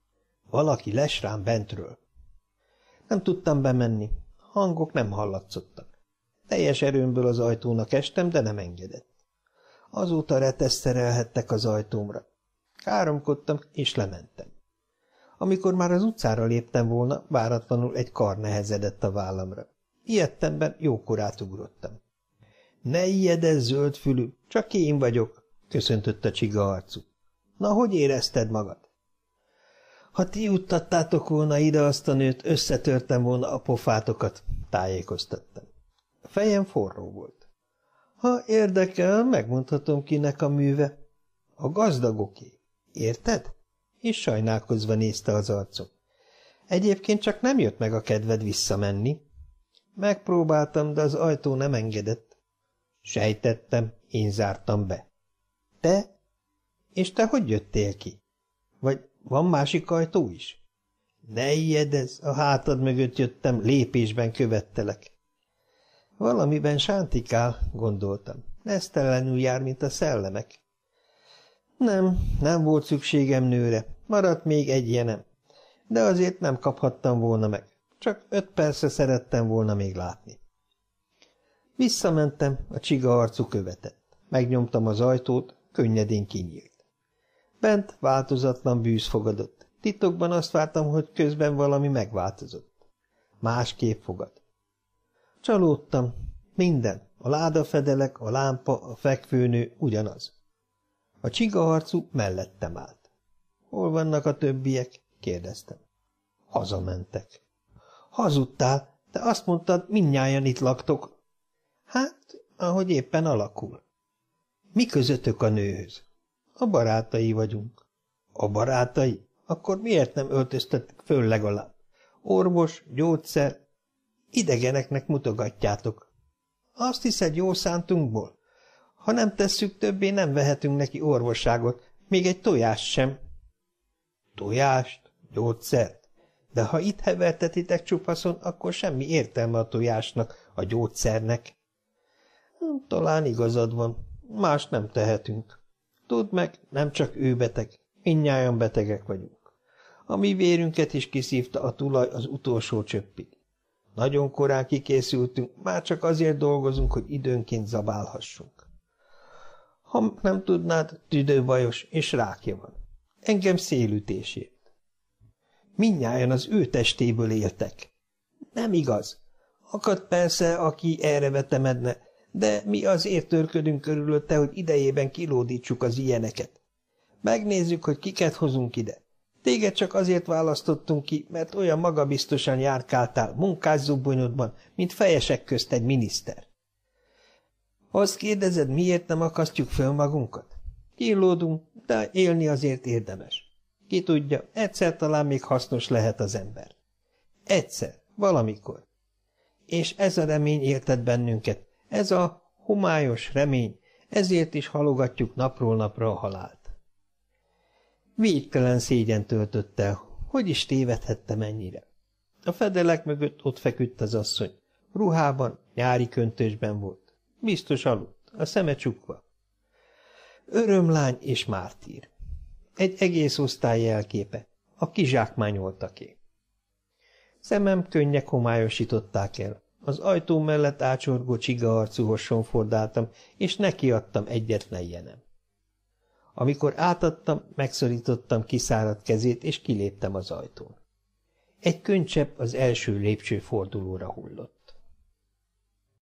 Valaki les rám bentről. Nem tudtam bemenni. hangok nem hallatszottak. Teljes erőmből az ajtónak estem, de nem engedett. Azóta retesz szerelhettek az ajtómra. Káromkodtam, és lementem. Amikor már az utcára léptem volna, váratlanul egy kar nehezedett a vállamra. Ijedtemben jókorát ugrottam. Ne ijedezz, zöldfülű, csak én vagyok, köszöntött a csiga arcú. Na, hogy érezted magad? Ha ti juttattátok volna ide azt a nőt, összetörtem volna a pofátokat, tájékoztattam. A fejem forró volt. Ha érdekel, megmondhatom, kinek a műve. A gazdagoké. Érted? És sajnálkozva nézte az arcom. Egyébként csak nem jött meg a kedved visszamenni. Megpróbáltam, de az ajtó nem engedett. Sejtettem, én zártam be. Te? És te hogy jöttél ki? Vagy van másik ajtó is? Ne ijedezz, a hátad mögött jöttem, lépésben követtelek. Valamiben sántikál, gondoltam. Nesztelenül jár, mint a szellemek. Nem volt szükségem nőre, maradt még egy jenem. De azért nem kaphattam volna meg. Csak 5 percre szerettem volna még látni. Visszamentem, a csiga arcú követett. Megnyomtam az ajtót, könnyedén kinyílt. Bent változatlan bűz fogadott. Titokban azt vártam, hogy közben valami megváltozott. Másképp fogad. Csalódtam. Minden. A ládafedelek, a lámpa, a fekvőnő ugyanaz. A csiga arcú mellettem állt. Hol vannak a többiek? Kérdeztem. Hazamentek. Hazudtál, te azt mondtad, mindnyájan itt laktok. Hát, ahogy éppen alakul. Mi közöttök a nőhöz? A barátai vagyunk. A barátai? Akkor miért nem öltöztetek föl legalább? Orvos, gyógyszer, idegeneknek mutogatjátok. Azt hiszed jó szántunkból? Ha nem tesszük többé, nem vehetünk neki orvosságot, még egy tojást sem. Tojást? Gyógyszert? De ha itt hevertetitek csupaszon, akkor semmi értelme a tojásnak, a gyógyszernek. Talán igazad van, más nem tehetünk. Tudd meg, nem csak ő beteg, mindnyájan betegek vagyunk. A mi vérünket is kiszívta a tulaj az utolsó csöppig. Nagyon korán kikészültünk, már csak azért dolgozunk, hogy időnként zabálhassunk. Ha nem tudnád, tüdőbajos és rákja van. Engem szélütésért. Mindnyájan az ő testéből éltek. Nem igaz. Akad persze, aki erre vetemedne, de mi azért törködünk körülötte, hogy idejében kilódítsuk az ilyeneket. Megnézzük, hogy kiket hozunk ide. Téged csak azért választottunk ki, mert olyan magabiztosan járkáltál munkászubbonyodban, mint fejesek közt egy miniszter. Azt kérdezed, miért nem akasztjuk föl magunkat? Kilódunk, de élni azért érdemes. Ki tudja, egyszer talán még hasznos lehet az ember. Egyszer, valamikor. És ez a remény éltet bennünket, ez a homályos remény, ezért is halogatjuk napról napra a halált. Végtelen szégyen töltött el, hogy is tévedhettem ennyire. A fedelek mögött ott feküdt az asszony, ruhában, nyári köntösben volt. Biztos aludt, a szeme csukva. Örömlány és mártír. Egy egész osztály jelképe, a kizsákmányoltaké. Szemem könnyek homályosították el. Az ajtó mellett ácsorgó csiga arcúhoz sonfordáltam, és nekiadtam egyetlen jenem. Amikor átadtam, megszorítottam kiszáradt kezét, és kiléptem az ajtón. Egy könycsepp az első lépcsőfordulóra hullott.